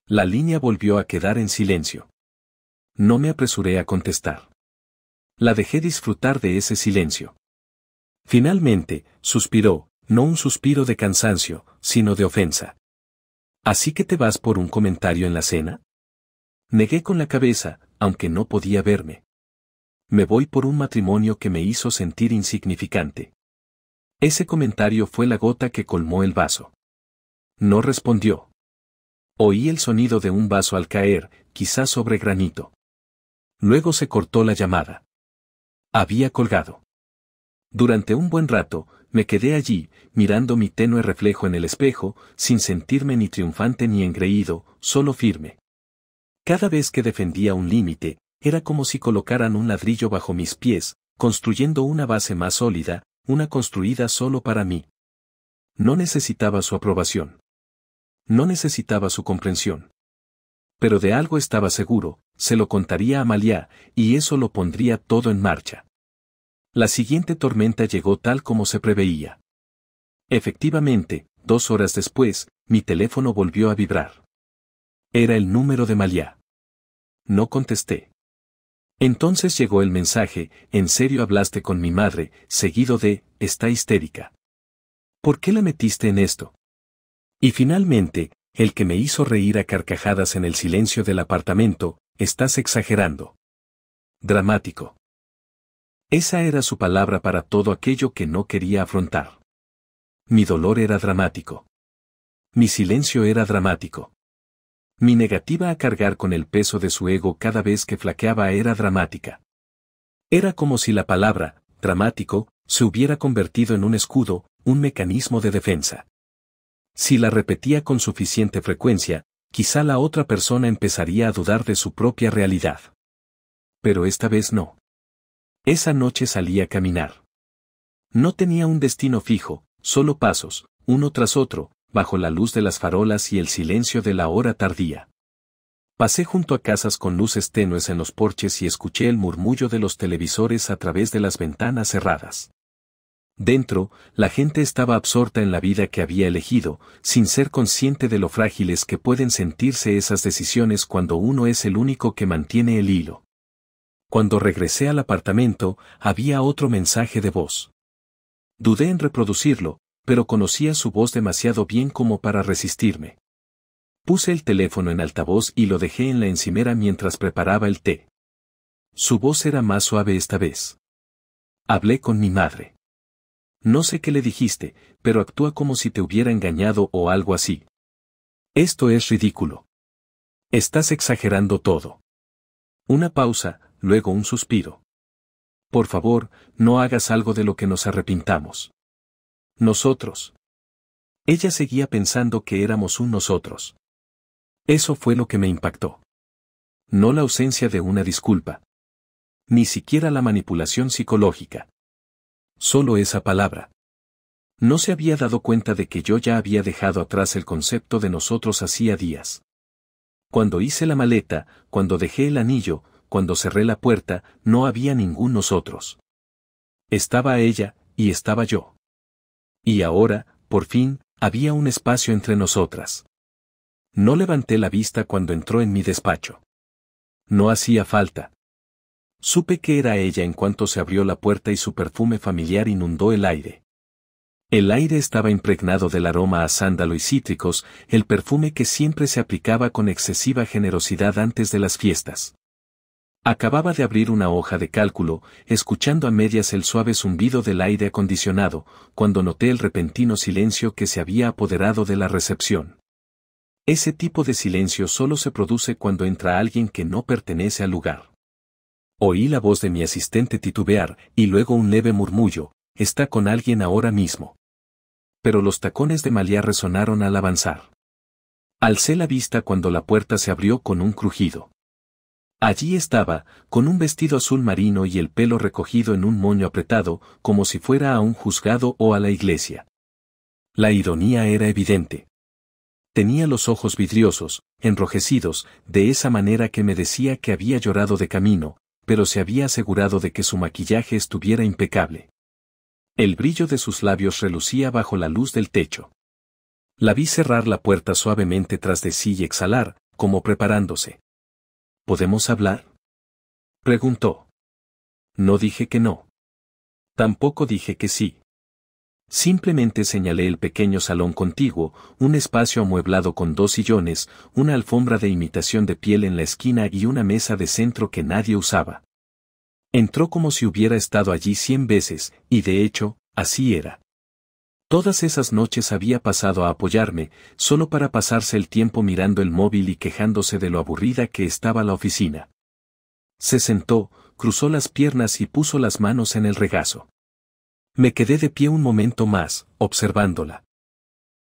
La línea volvió a quedar en silencio. No me apresuré a contestar. La dejé disfrutar de ese silencio. Finalmente, suspiró, no un suspiro de cansancio, sino de ofensa. ¿Así que te vas por un comentario en la cena? Negué con la cabeza, aunque no podía verme. Me voy por un matrimonio que me hizo sentir insignificante. Ese comentario fue la gota que colmó el vaso. No respondió. Oí el sonido de un vaso al caer, quizás sobre granito. Luego se cortó la llamada. Había colgado. Durante un buen rato, me quedé allí, mirando mi tenue reflejo en el espejo, sin sentirme ni triunfante ni engreído, solo firme. Cada vez que defendía un límite, era como si colocaran un ladrillo bajo mis pies, construyendo una base más sólida, una construida solo para mí. No necesitaba su aprobación. No necesitaba su comprensión. Pero de algo estaba seguro, se lo contaría a Malia, y eso lo pondría todo en marcha. La siguiente tormenta llegó tal como se preveía. Efectivamente, 2 horas después, mi teléfono volvió a vibrar. Era el número de Malia. No contesté. Entonces llegó el mensaje: ¿en serio hablaste con mi madre?, seguido de: está histérica. ¿Por qué la metiste en esto? Y finalmente, el que me hizo reír a carcajadas en el silencio del apartamento: estás exagerando. Dramático. Esa era su palabra para todo aquello que no quería afrontar. Mi dolor era dramático. Mi silencio era dramático. Mi negativa a cargar con el peso de su ego cada vez que flaqueaba era dramática. Era como si la palabra, dramático, se hubiera convertido en un escudo, un mecanismo de defensa. Si la repetía con suficiente frecuencia, quizá la otra persona empezaría a dudar de su propia realidad. Pero esta vez no. Esa noche salí a caminar. No tenía un destino fijo, solo pasos, uno tras otro, bajo la luz de las farolas y el silencio de la hora tardía. Pasé junto a casas con luces tenues en los porches y escuché el murmullo de los televisores a través de las ventanas cerradas. Dentro, la gente estaba absorta en la vida que había elegido, sin ser consciente de lo frágiles que pueden sentirse esas decisiones cuando uno es el único que mantiene el hilo. Cuando regresé al apartamento, había otro mensaje de voz. Dudé en reproducirlo, pero conocía su voz demasiado bien como para resistirme. Puse el teléfono en altavoz y lo dejé en la encimera mientras preparaba el té. Su voz era más suave esta vez. Hablé con mi madre. No sé qué le dijiste, pero actúa como si te hubiera engañado o algo así. Esto es ridículo. Estás exagerando todo. Una pausa, luego un suspiro. Por favor, no hagas algo de lo que nos arrepintamos. Nosotros. Ella seguía pensando que éramos un nosotros. Eso fue lo que me impactó. No la ausencia de una disculpa. Ni siquiera la manipulación psicológica. Solo esa palabra. No se había dado cuenta de que yo ya había dejado atrás el concepto de nosotros hacía días. Cuando hice la maleta, cuando dejé el anillo, cuando cerré la puerta, no había ningún nosotros. Estaba ella, y estaba yo. Y ahora, por fin, había un espacio entre nosotras. No levanté la vista cuando entró en mi despacho. No hacía falta. Supe que era ella en cuanto se abrió la puerta y su perfume familiar inundó el aire. El aire estaba impregnado del aroma a sándalo y cítricos, el perfume que siempre se aplicaba con excesiva generosidad antes de las fiestas. Acababa de abrir una hoja de cálculo, escuchando a medias el suave zumbido del aire acondicionado, cuando noté el repentino silencio que se había apoderado de la recepción. Ese tipo de silencio solo se produce cuando entra alguien que no pertenece al lugar. Oí la voz de mi asistente titubear, y luego un leve murmullo: está con alguien ahora mismo. Pero los tacones de Malia resonaron al avanzar. Alcé la vista cuando la puerta se abrió con un crujido. Allí estaba, con un vestido azul marino y el pelo recogido en un moño apretado, como si fuera a un juzgado o a la iglesia. La ironía era evidente. Tenía los ojos vidriosos, enrojecidos, de esa manera que me decía que había llorado de camino, pero se había asegurado de que su maquillaje estuviera impecable. El brillo de sus labios relucía bajo la luz del techo. La vi cerrar la puerta suavemente tras de sí y exhalar, como preparándose. ¿Podemos hablar?, preguntó. No dije que no. Tampoco dije que sí. Simplemente señalé el pequeño salón contiguo, un espacio amueblado con 2 sillones, una alfombra de imitación de piel en la esquina y una mesa de centro que nadie usaba. Entró como si hubiera estado allí 100 veces, y de hecho, así era. Todas esas noches había pasado a apoyarme, solo para pasarse el tiempo mirando el móvil y quejándose de lo aburrida que estaba la oficina. Se sentó, cruzó las piernas y puso las manos en el regazo. Me quedé de pie un momento más, observándola.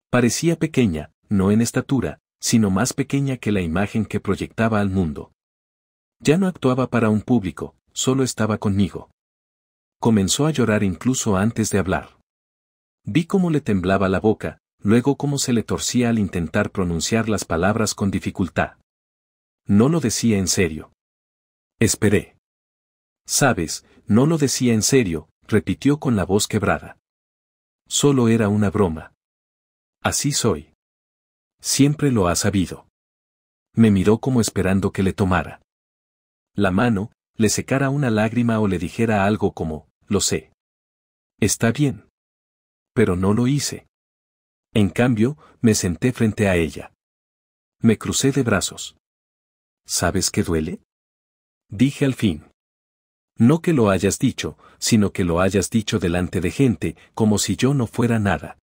Parecía pequeña, no en estatura, sino más pequeña que la imagen que proyectaba al mundo. Ya no actuaba para un público, solo estaba conmigo. Comenzó a llorar incluso antes de hablar. Vi cómo le temblaba la boca, luego cómo se le torcía al intentar pronunciar las palabras con dificultad. No lo decía en serio. Esperé. Sabes, no lo decía en serio, repitió con la voz quebrada. Solo era una broma. Así soy. Siempre lo has sabido. Me miró como esperando que le tomara la mano, le secara una lágrima o le dijera algo como, lo sé. Está bien. Pero no lo hice. En cambio, me senté frente a ella. Me crucé de brazos. ¿Sabes qué duele? Dije al fin. No que lo hayas dicho, sino que lo hayas dicho delante de gente, como si yo no fuera nada.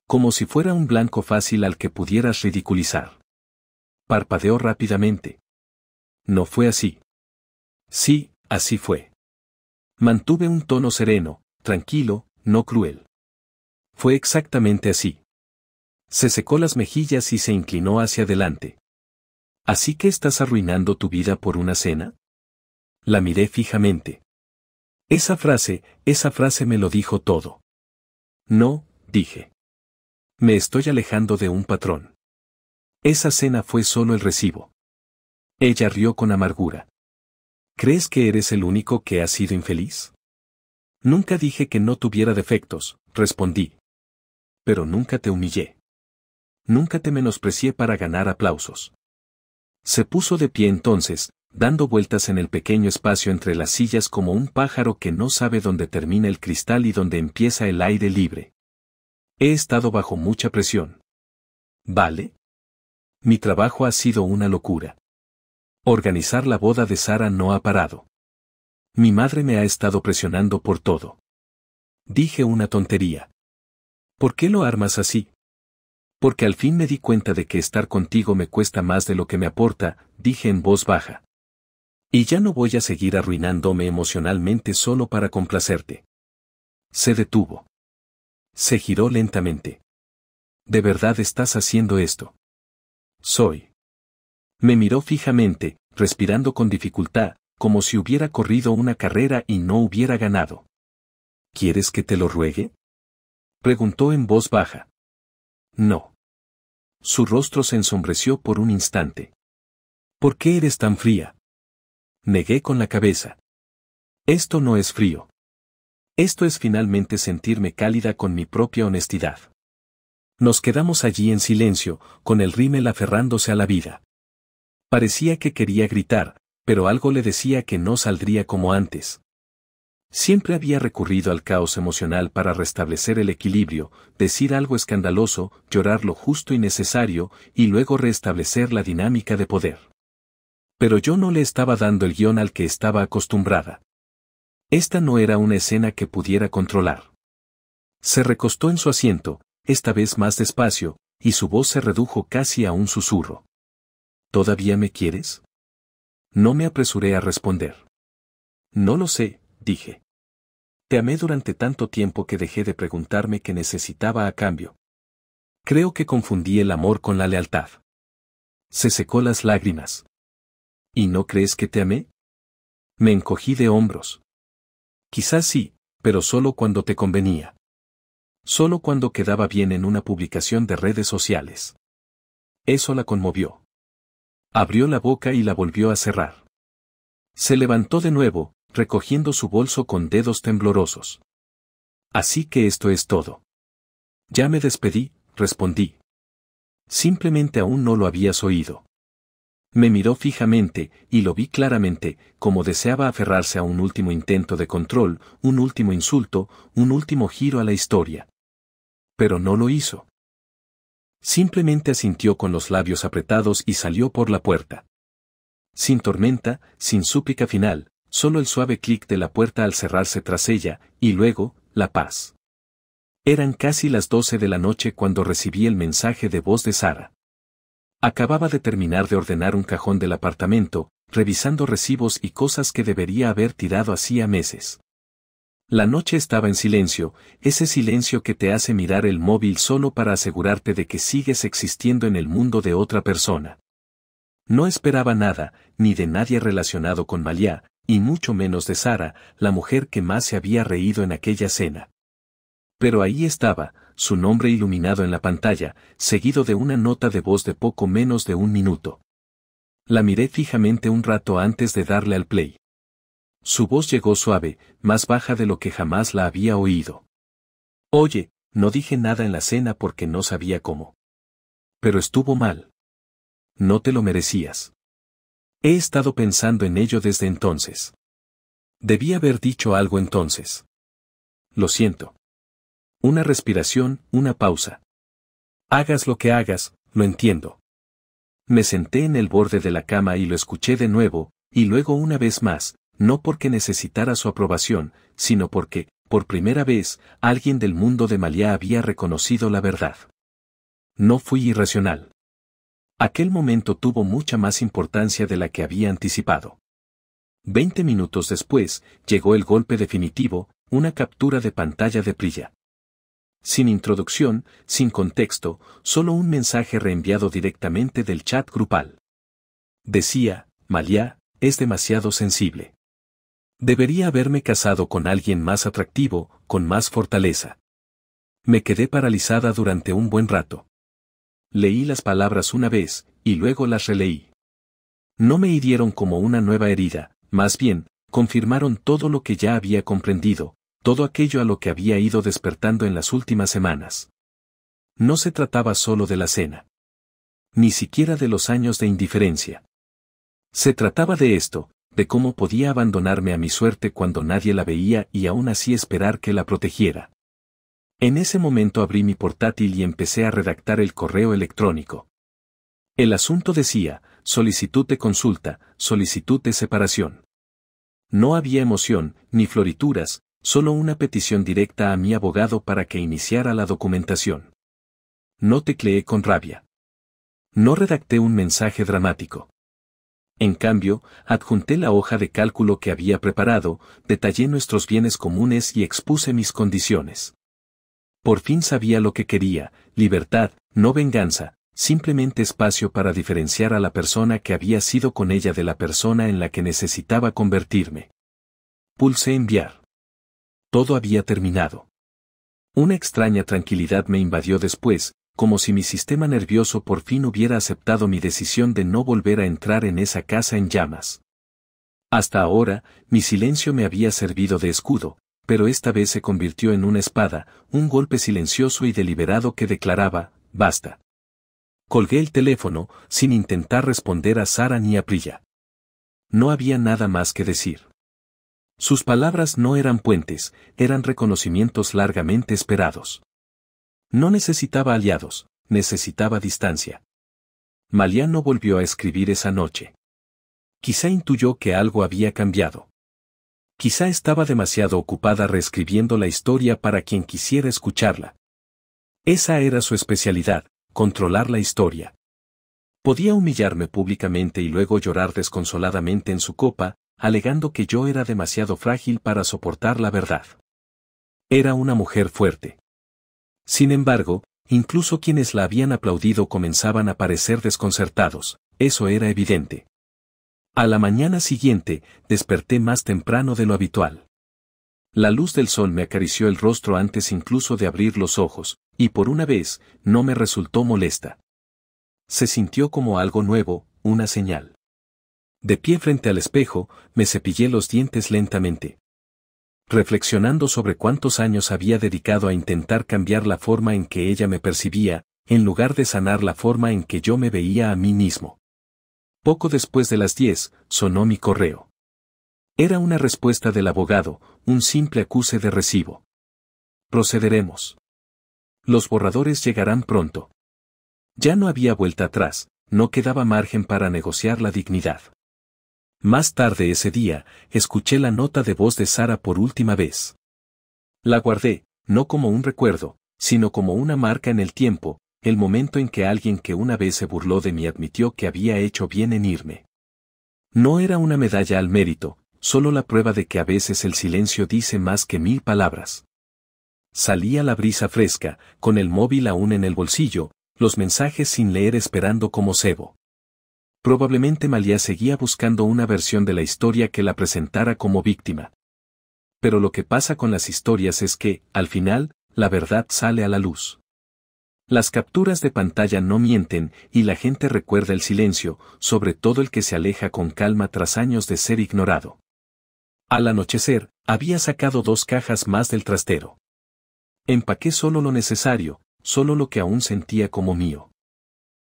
Como si fuera un blanco fácil al que pudieras ridiculizar. Parpadeó rápidamente. No fue así. Sí, así fue. Mantuve un tono sereno, tranquilo, no cruel. Fue exactamente así. Se secó las mejillas y se inclinó hacia adelante. ¿Así que estás arruinando tu vida por una cena? La miré fijamente. Esa frase me lo dijo todo. No, dije. Me estoy alejando de un patrón. Esa cena fue solo el recibo. Ella rió con amargura. ¿Crees que eres el único que ha sido infeliz? Nunca dije que no tuviera defectos, respondí. Pero nunca te humillé. Nunca te menosprecié para ganar aplausos. Se puso de pie entonces, dando vueltas en el pequeño espacio entre las sillas como un pájaro que no sabe dónde termina el cristal y dónde empieza el aire libre. He estado bajo mucha presión. ¿Vale? Mi trabajo ha sido una locura. Organizar la boda de Sara no ha parado. Mi madre me ha estado presionando por todo. Dije una tontería. ¿Por qué lo armas así? Porque al fin me di cuenta de que estar contigo me cuesta más de lo que me aporta, dije en voz baja. Y ya no voy a seguir arruinándome emocionalmente solo para complacerte. Se detuvo. Se giró lentamente. ¿De verdad estás haciendo esto? Soy. Me miró fijamente, respirando con dificultad, como si hubiera corrido una carrera y no hubiera ganado. ¿Quieres que te lo ruegue? Preguntó en voz baja. No. Su rostro se ensombreció por un instante. ¿Por qué eres tan fría? Negué con la cabeza. Esto no es frío. Esto es finalmente sentirme cálida con mi propia honestidad. Nos quedamos allí en silencio, con el rímel aferrándose a la vida. Parecía que quería gritar, pero algo le decía que no saldría como antes. Siempre había recurrido al caos emocional para restablecer el equilibrio, decir algo escandaloso, llorar lo justo y necesario, y luego restablecer la dinámica de poder. Pero yo no le estaba dando el guión al que estaba acostumbrada. Esta no era una escena que pudiera controlar. Se recostó en su asiento, esta vez más despacio, y su voz se redujo casi a un susurro. ¿Todavía me quieres? No me apresuré a responder. No lo sé, dije. Te amé durante tanto tiempo que dejé de preguntarme qué necesitaba a cambio. Creo que confundí el amor con la lealtad. Se secó las lágrimas. ¿Y no crees que te amé? Me encogí de hombros. Quizás sí, pero solo cuando te convenía. Solo cuando quedaba bien en una publicación de redes sociales. Eso la conmovió. Abrió la boca y la volvió a cerrar. Se levantó de nuevo, recogiendo su bolso con dedos temblorosos. Así que esto es todo. Ya me despedí, respondí. Simplemente aún no lo habías oído. Me miró fijamente, y lo vi claramente, como deseaba aferrarse a un último intento de control, un último insulto, un último giro a la historia. Pero no lo hizo. Simplemente asintió con los labios apretados y salió por la puerta. Sin tormenta, sin súplica final, solo el suave clic de la puerta al cerrarse tras ella, y luego, la paz. Eran casi las 12 de la noche cuando recibí el mensaje de voz de Sara. Acababa de terminar de ordenar un cajón del apartamento, revisando recibos y cosas que debería haber tirado hacía meses. La noche estaba en silencio, ese silencio que te hace mirar el móvil solo para asegurarte de que sigues existiendo en el mundo de otra persona. No esperaba nada, ni de nadie relacionado con Malia, y mucho menos de Sara, la mujer que más se había reído en aquella cena. Pero ahí estaba, su nombre iluminado en la pantalla, seguido de una nota de voz de poco menos de 1 minuto. La miré fijamente un rato antes de darle al play. Su voz llegó suave, más baja de lo que jamás la había oído. Oye, no dije nada en la cena porque no sabía cómo. Pero estuvo mal. No te lo merecías. He estado pensando en ello desde entonces. Debí haber dicho algo entonces. Lo siento. Una respiración, una pausa. Hagas lo que hagas, lo entiendo. Me senté en el borde de la cama y lo escuché de nuevo, y luego una vez más, no porque necesitara su aprobación, sino porque, por primera vez, alguien del mundo de Malia había reconocido la verdad. No fui irracional. Aquel momento tuvo mucha más importancia de la que había anticipado. 20 minutos después, llegó el golpe definitivo, una captura de pantalla de Priya. Sin introducción, sin contexto, solo un mensaje reenviado directamente del chat grupal. Decía, Malia, es demasiado sensible. Debería haberme casado con alguien más atractivo, con más fortaleza. Me quedé paralizada durante un buen rato. Leí las palabras una vez, y luego las releí. No me hirieron como una nueva herida, más bien, confirmaron todo lo que ya había comprendido, todo aquello a lo que había ido despertando en las últimas semanas. No se trataba solo de la cena. Ni siquiera de los años de indiferencia. Se trataba de esto, de cómo podía abandonarme a mi suerte cuando nadie la veía y aún así esperar que la protegiera. En ese momento abrí mi portátil y empecé a redactar el correo electrónico. El asunto decía, solicitud de consulta, solicitud de separación. No había emoción, ni florituras, solo una petición directa a mi abogado para que iniciara la documentación. No tecleé con rabia. No redacté un mensaje dramático. En cambio, adjunté la hoja de cálculo que había preparado, detallé nuestros bienes comunes y expuse mis condiciones. Por fin sabía lo que quería, libertad, no venganza, simplemente espacio para diferenciar a la persona que había sido con ella de la persona en la que necesitaba convertirme. Pulsé enviar. Todo había terminado. Una extraña tranquilidad me invadió después, como si mi sistema nervioso por fin hubiera aceptado mi decisión de no volver a entrar en esa casa en llamas. Hasta ahora, mi silencio me había servido de escudo, pero esta vez se convirtió en una espada, un golpe silencioso y deliberado que declaraba, basta. Colgué el teléfono, sin intentar responder a Sara ni a Priya. No había nada más que decir. Sus palabras no eran puentes, eran reconocimientos largamente esperados. No necesitaba aliados, necesitaba distancia. Malia no volvió a escribir esa noche. Quizá intuyó que algo había cambiado. Quizá estaba demasiado ocupada reescribiendo la historia para quien quisiera escucharla. Esa era su especialidad, controlar la historia. Podía humillarme públicamente y luego llorar desconsoladamente en su copa, alegando que yo era demasiado frágil para soportar la verdad. Era una mujer fuerte. Sin embargo, incluso quienes la habían aplaudido comenzaban a parecer desconcertados, eso era evidente. A la mañana siguiente, desperté más temprano de lo habitual. La luz del sol me acarició el rostro antes incluso de abrir los ojos, y por una vez, no me resultó molesta. Se sintió como algo nuevo, una señal. De pie frente al espejo, me cepillé los dientes lentamente. Reflexionando sobre cuántos años había dedicado a intentar cambiar la forma en que ella me percibía, en lugar de sanar la forma en que yo me veía a mí mismo. Poco después de las 10, sonó mi correo. Era una respuesta del abogado, un simple acuse de recibo. Procederemos. Los borradores llegarán pronto. Ya no había vuelta atrás, no quedaba margen para negociar la dignidad. Más tarde ese día, escuché la nota de voz de Sara por última vez. La guardé, no como un recuerdo, sino como una marca en el tiempo, el momento en que alguien que una vez se burló de mí admitió que había hecho bien en irme. No era una medalla al mérito, solo la prueba de que a veces el silencio dice más que 1000 palabras. Salía la brisa fresca, con el móvil aún en el bolsillo, los mensajes sin leer esperando como cebo. Probablemente Malia seguía buscando una versión de la historia que la presentara como víctima. Pero lo que pasa con las historias es que, al final, la verdad sale a la luz. Las capturas de pantalla no mienten y la gente recuerda el silencio, sobre todo el que se aleja con calma tras años de ser ignorado. Al anochecer, había sacado 2 cajas más del trastero. Empaqué solo lo necesario, solo lo que aún sentía como mío.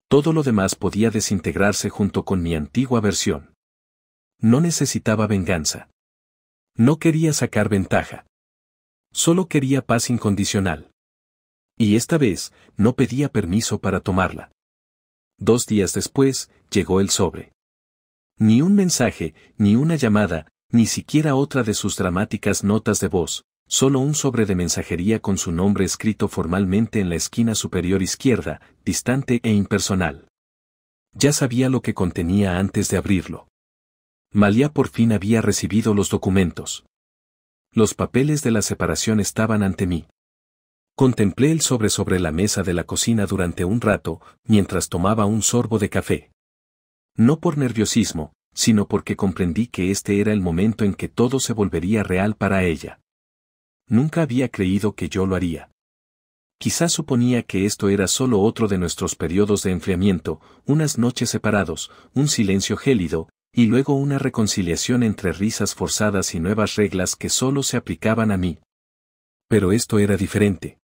Todo lo demás podía desintegrarse junto con mi antigua versión. No necesitaba venganza. No quería sacar ventaja. Solo quería paz incondicional. Y esta vez, no pedía permiso para tomarla. 2 días después, llegó el sobre. Ni un mensaje, ni una llamada, ni siquiera otra de sus dramáticas notas de voz, solo un sobre de mensajería con su nombre escrito formalmente en la esquina superior izquierda, distante e impersonal. Ya sabía lo que contenía antes de abrirlo. Malia por fin había recibido los documentos. Los papeles de la separación estaban ante mí. Contemplé el sobre la mesa de la cocina durante un rato, mientras tomaba un sorbo de café. No por nerviosismo, sino porque comprendí que este era el momento en que todo se volvería real para ella. Nunca había creído que yo lo haría. Quizás suponía que esto era solo otro de nuestros periodos de enfriamiento, unas noches separados, un silencio gélido, y luego una reconciliación entre risas forzadas y nuevas reglas que solo se aplicaban a mí. Pero esto era diferente.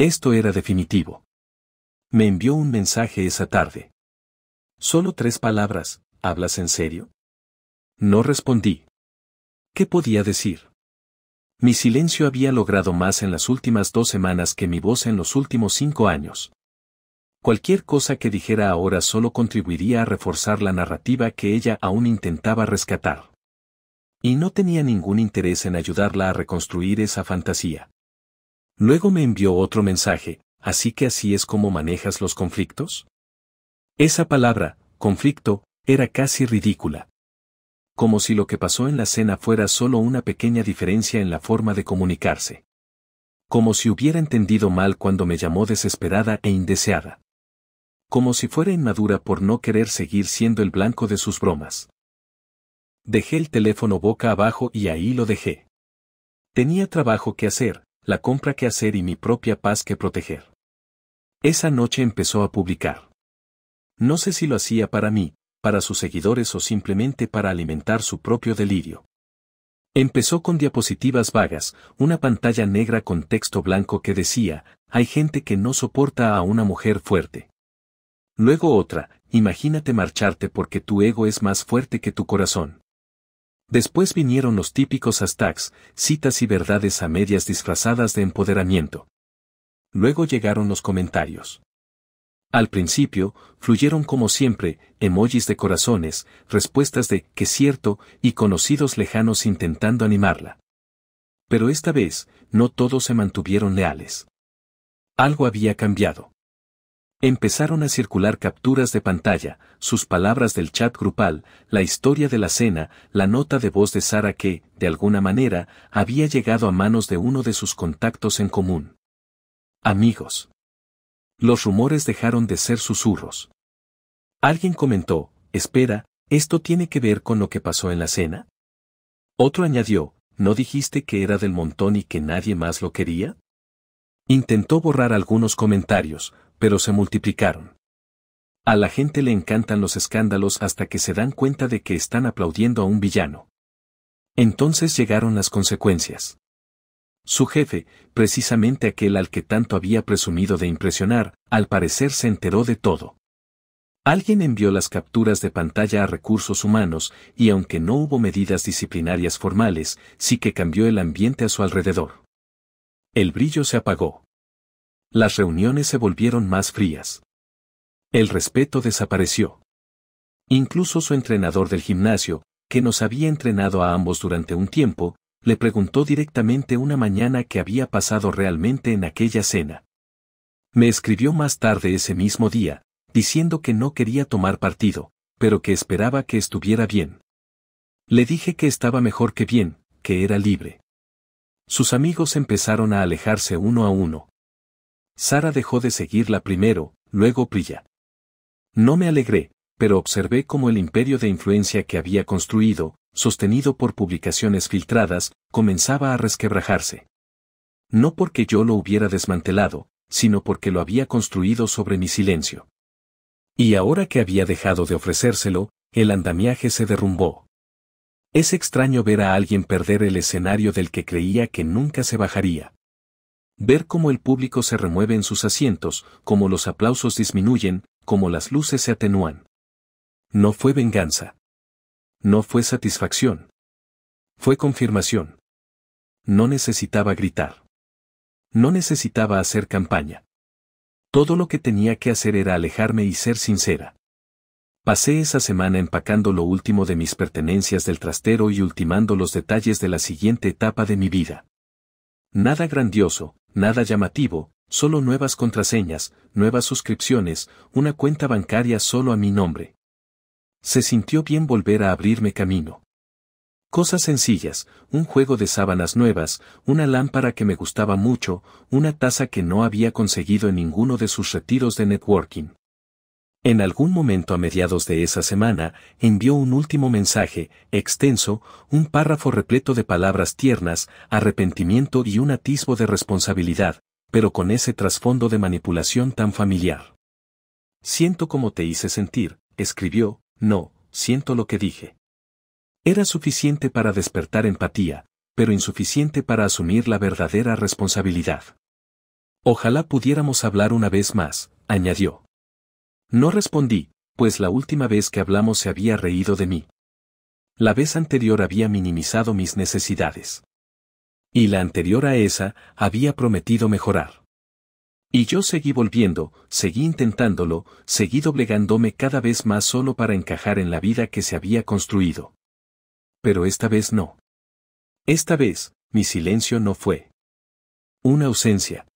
Esto era definitivo. Me envió un mensaje esa tarde. Solo 3 palabras, ¿hablas en serio? No respondí. ¿Qué podía decir? Mi silencio había logrado más en las últimas 2 semanas que mi voz en los últimos 5 años. Cualquier cosa que dijera ahora solo contribuiría a reforzar la narrativa que ella aún intentaba rescatar. Y no tenía ningún interés en ayudarla a reconstruir esa fantasía. Luego me envió otro mensaje, ¿así que así es como manejas los conflictos? Esa palabra, conflicto, era casi ridícula. Como si lo que pasó en la cena fuera solo una pequeña diferencia en la forma de comunicarse. Como si hubiera entendido mal cuando me llamó desesperada e indeseada. Como si fuera inmadura por no querer seguir siendo el blanco de sus bromas. Dejé el teléfono boca abajo y ahí lo dejé. Tenía trabajo que hacer, la compra que hacer y mi propia paz que proteger. Esa noche empezó a publicar. No sé si lo hacía para mí, para sus seguidores o simplemente para alimentar su propio delirio. Empezó con diapositivas vagas, una pantalla negra con texto blanco que decía, hay gente que no soporta a una mujer fuerte. Luego otra, imagínate marcharte porque tu ego es más fuerte que tu corazón. Después vinieron los típicos hashtags, citas y verdades a medias disfrazadas de empoderamiento. Luego llegaron los comentarios. Al principio, fluyeron como siempre, emojis de corazones, respuestas de «qué cierto» y conocidos lejanos intentando animarla. Pero esta vez, no todos se mantuvieron leales. Algo había cambiado. Empezaron a circular capturas de pantalla, sus palabras del chat grupal, la historia de la cena, la nota de voz de Sara que, de alguna manera, había llegado a manos de uno de sus contactos en común. Amigos. Los rumores dejaron de ser susurros. Alguien comentó, espera, ¿esto tiene que ver con lo que pasó en la cena? Otro añadió, ¿no dijiste que era del montón y que nadie más lo quería? Intentó borrar algunos comentarios, pero se multiplicaron. A la gente le encantan los escándalos hasta que se dan cuenta de que están aplaudiendo a un villano. Entonces llegaron las consecuencias. Su jefe, precisamente aquel al que tanto había presumido de impresionar, al parecer se enteró de todo. Alguien envió las capturas de pantalla a recursos humanos y aunque no hubo medidas disciplinarias formales, sí que cambió el ambiente a su alrededor. El brillo se apagó. Las reuniones se volvieron más frías. El respeto desapareció. Incluso su entrenador del gimnasio, que nos había entrenado a ambos durante un tiempo, le preguntó directamente una mañana qué había pasado realmente en aquella cena. Me escribió más tarde ese mismo día, diciendo que no quería tomar partido, pero que esperaba que estuviera bien. Le dije que estaba mejor que bien, que era libre. Sus amigos empezaron a alejarse uno a uno. Sara dejó de seguirla primero, luego Priya. No me alegré, pero observé cómo el imperio de influencia que había construido, sostenido por publicaciones filtradas, comenzaba a resquebrajarse. No porque yo lo hubiera desmantelado, sino porque lo había construido sobre mi silencio. Y ahora que había dejado de ofrecérselo, el andamiaje se derrumbó. Es extraño ver a alguien perder el escenario del que creía que nunca se bajaría. Ver cómo el público se remueve en sus asientos, cómo los aplausos disminuyen, cómo las luces se atenúan. No fue venganza. No fue satisfacción. Fue confirmación. No necesitaba gritar. No necesitaba hacer campaña. Todo lo que tenía que hacer era alejarme y ser sincera. Pasé esa semana empacando lo último de mis pertenencias del trastero y ultimando los detalles de la siguiente etapa de mi vida. Nada grandioso, nada llamativo, solo nuevas contraseñas, nuevas suscripciones, una cuenta bancaria solo a mi nombre. Se sintió bien volver a abrirme camino. Cosas sencillas, un juego de sábanas nuevas, una lámpara que me gustaba mucho, una taza que no había conseguido en ninguno de sus retiros de networking. En algún momento a mediados de esa semana, envió un último mensaje, extenso, un párrafo repleto de palabras tiernas, arrepentimiento y un atisbo de responsabilidad, pero con ese trasfondo de manipulación tan familiar. Siento cómo te hice sentir, escribió, no, siento lo que dije. Era suficiente para despertar empatía, pero insuficiente para asumir la verdadera responsabilidad. Ojalá pudiéramos hablar una vez más, añadió. No respondí, pues la última vez que hablamos se había reído de mí. La vez anterior había minimizado mis necesidades. Y la anterior a esa, había prometido mejorar. Y yo seguí volviendo, seguí intentándolo, seguí doblegándome cada vez más solo para encajar en la vida que se había construido. Pero esta vez no. Esta vez, mi silencio no fue una ausencia.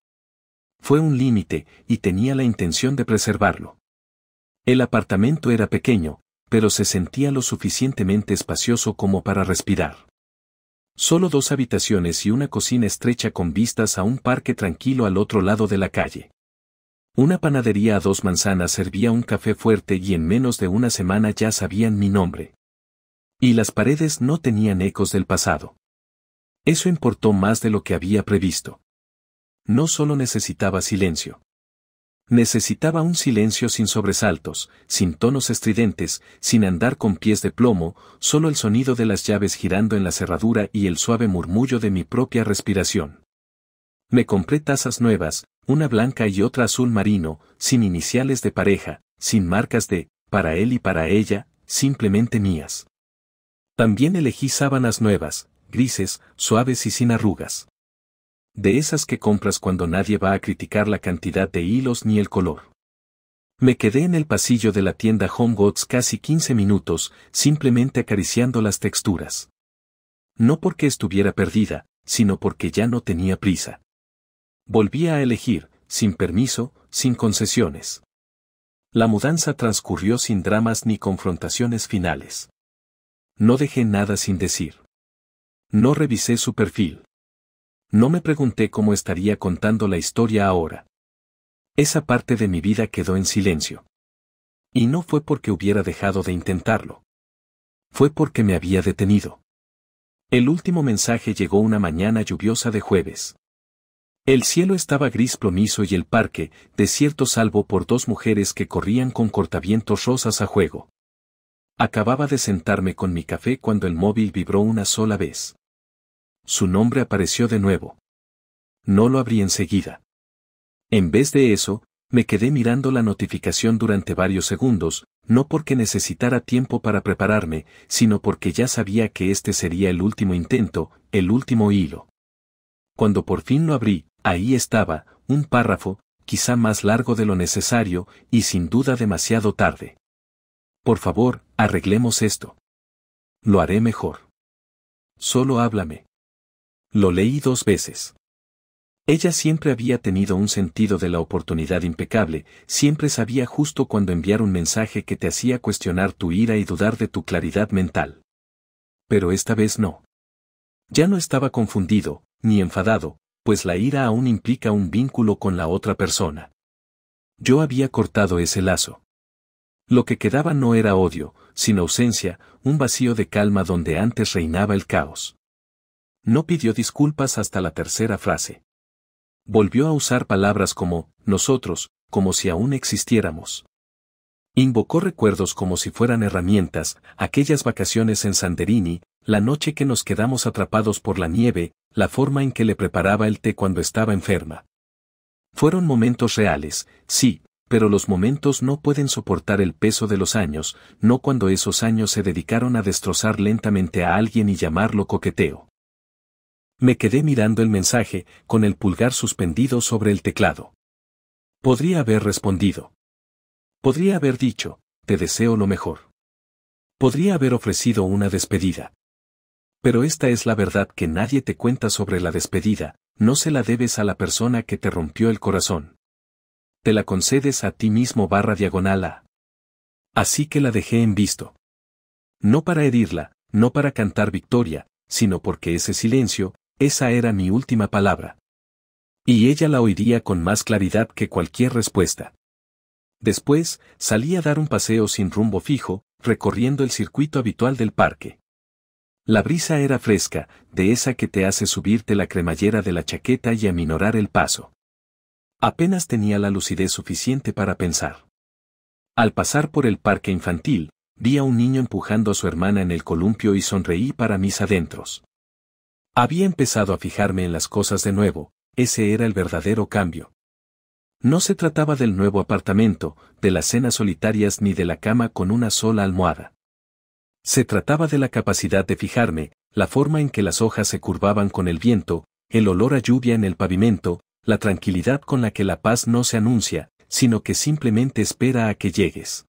Fue un límite, y tenía la intención de preservarlo. El apartamento era pequeño, pero se sentía lo suficientemente espacioso como para respirar. Solo 2 habitaciones y una cocina estrecha con vistas a un parque tranquilo al otro lado de la calle. Una panadería a 2 manzanas servía un café fuerte y en menos de una semana ya sabían mi nombre. Y las paredes no tenían ecos del pasado. Eso importó más de lo que había previsto. No solo necesitaba silencio. Necesitaba un silencio sin sobresaltos, sin tonos estridentes, sin andar con pies de plomo, solo el sonido de las llaves girando en la cerradura y el suave murmullo de mi propia respiración. Me compré tazas nuevas, una blanca y otra azul marino, sin iniciales de pareja, sin marcas de, para él y para ella, simplemente mías. También elegí sábanas nuevas, grises, suaves y sin arrugas. De esas que compras cuando nadie va a criticar la cantidad de hilos ni el color. Me quedé en el pasillo de la tienda Home Goods casi 15 minutos, simplemente acariciando las texturas. No porque estuviera perdida, sino porque ya no tenía prisa. Volvía a elegir, sin permiso, sin concesiones. La mudanza transcurrió sin dramas ni confrontaciones finales. No dejé nada sin decir. No revisé su perfil. No me pregunté cómo estaría contando la historia ahora. Esa parte de mi vida quedó en silencio. Y no fue porque hubiera dejado de intentarlo. Fue porque me había detenido. El último mensaje llegó una mañana lluviosa de jueves. El cielo estaba gris plomizo y el parque, desierto salvo por 2 mujeres que corrían con cortavientos rosas a juego. Acababa de sentarme con mi café cuando el móvil vibró una sola vez. Su nombre apareció de nuevo. No lo abrí enseguida. En vez de eso, me quedé mirando la notificación durante varios segundos, no porque necesitara tiempo para prepararme, sino porque ya sabía que este sería el último intento, el último hilo. Cuando por fin lo abrí, ahí estaba, un párrafo, quizá más largo de lo necesario, y sin duda demasiado tarde. Por favor, arreglemos esto. Lo haré mejor. Solo háblame. Lo leí 2 veces. Ella siempre había tenido un sentido de la oportunidad impecable, siempre sabía justo cuándo enviar un mensaje que te hacía cuestionar tu ira y dudar de tu claridad mental. Pero esta vez no. Ya no estaba confundido, ni enfadado, pues la ira aún implica un vínculo con la otra persona. Yo había cortado ese lazo. Lo que quedaba no era odio, sino ausencia, un vacío de calma donde antes reinaba el caos. No pidió disculpas hasta la tercera frase. Volvió a usar palabras como, nosotros, como si aún existiéramos. Invocó recuerdos como si fueran herramientas, aquellas vacaciones en Santorini, la noche que nos quedamos atrapados por la nieve, la forma en que le preparaba el té cuando estaba enferma. Fueron momentos reales, sí, pero los momentos no pueden soportar el peso de los años, no cuando esos años se dedicaron a destrozar lentamente a alguien y llamarlo coqueteo. Me quedé mirando el mensaje, con el pulgar suspendido sobre el teclado. Podría haber respondido. Podría haber dicho, te deseo lo mejor. Podría haber ofrecido una despedida. Pero esta es la verdad que nadie te cuenta sobre la despedida, no se la debes a la persona que te rompió el corazón. Te la concedes a ti mismo /. Así que la dejé en visto. No para herirla, no para cantar victoria, sino porque ese silencio, esa era mi última palabra. Y ella la oiría con más claridad que cualquier respuesta. Después, salí a dar un paseo sin rumbo fijo, recorriendo el circuito habitual del parque. La brisa era fresca, de esa que te hace subirte la cremallera de la chaqueta y aminorar el paso. Apenas tenía la lucidez suficiente para pensar. Al pasar por el parque infantil, vi a un niño empujando a su hermana en el columpio y sonreí para mis adentros. Había empezado a fijarme en las cosas de nuevo, ese era el verdadero cambio. No se trataba del nuevo apartamento, de las cenas solitarias ni de la cama con una sola almohada. Se trataba de la capacidad de fijarme, la forma en que las hojas se curvaban con el viento, el olor a lluvia en el pavimento, la tranquilidad con la que la paz no se anuncia, sino que simplemente espera a que llegues.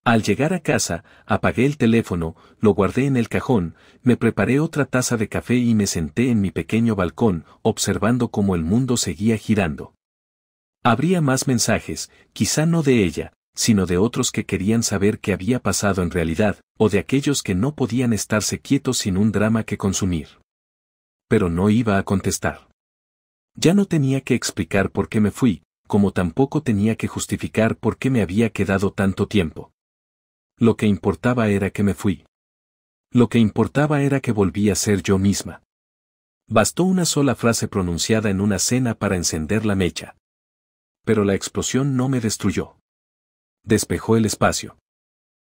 Al llegar a casa, apagué el teléfono, lo guardé en el cajón, me preparé otra taza de café y me senté en mi pequeño balcón, observando cómo el mundo seguía girando. Habría más mensajes, quizá no de ella, sino de otros que querían saber qué había pasado en realidad, o de aquellos que no podían estarse quietos sin un drama que consumir. Pero no iba a contestar. Ya no tenía que explicar por qué me fui, como tampoco tenía que justificar por qué me había quedado tanto tiempo. Lo que importaba era que me fui. Lo que importaba era que volví a ser yo misma. Bastó una sola frase pronunciada en una cena para encender la mecha. Pero la explosión no me destruyó. Despejó el espacio.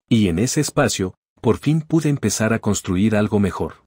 Y en ese espacio, por fin pude empezar a construir algo mejor.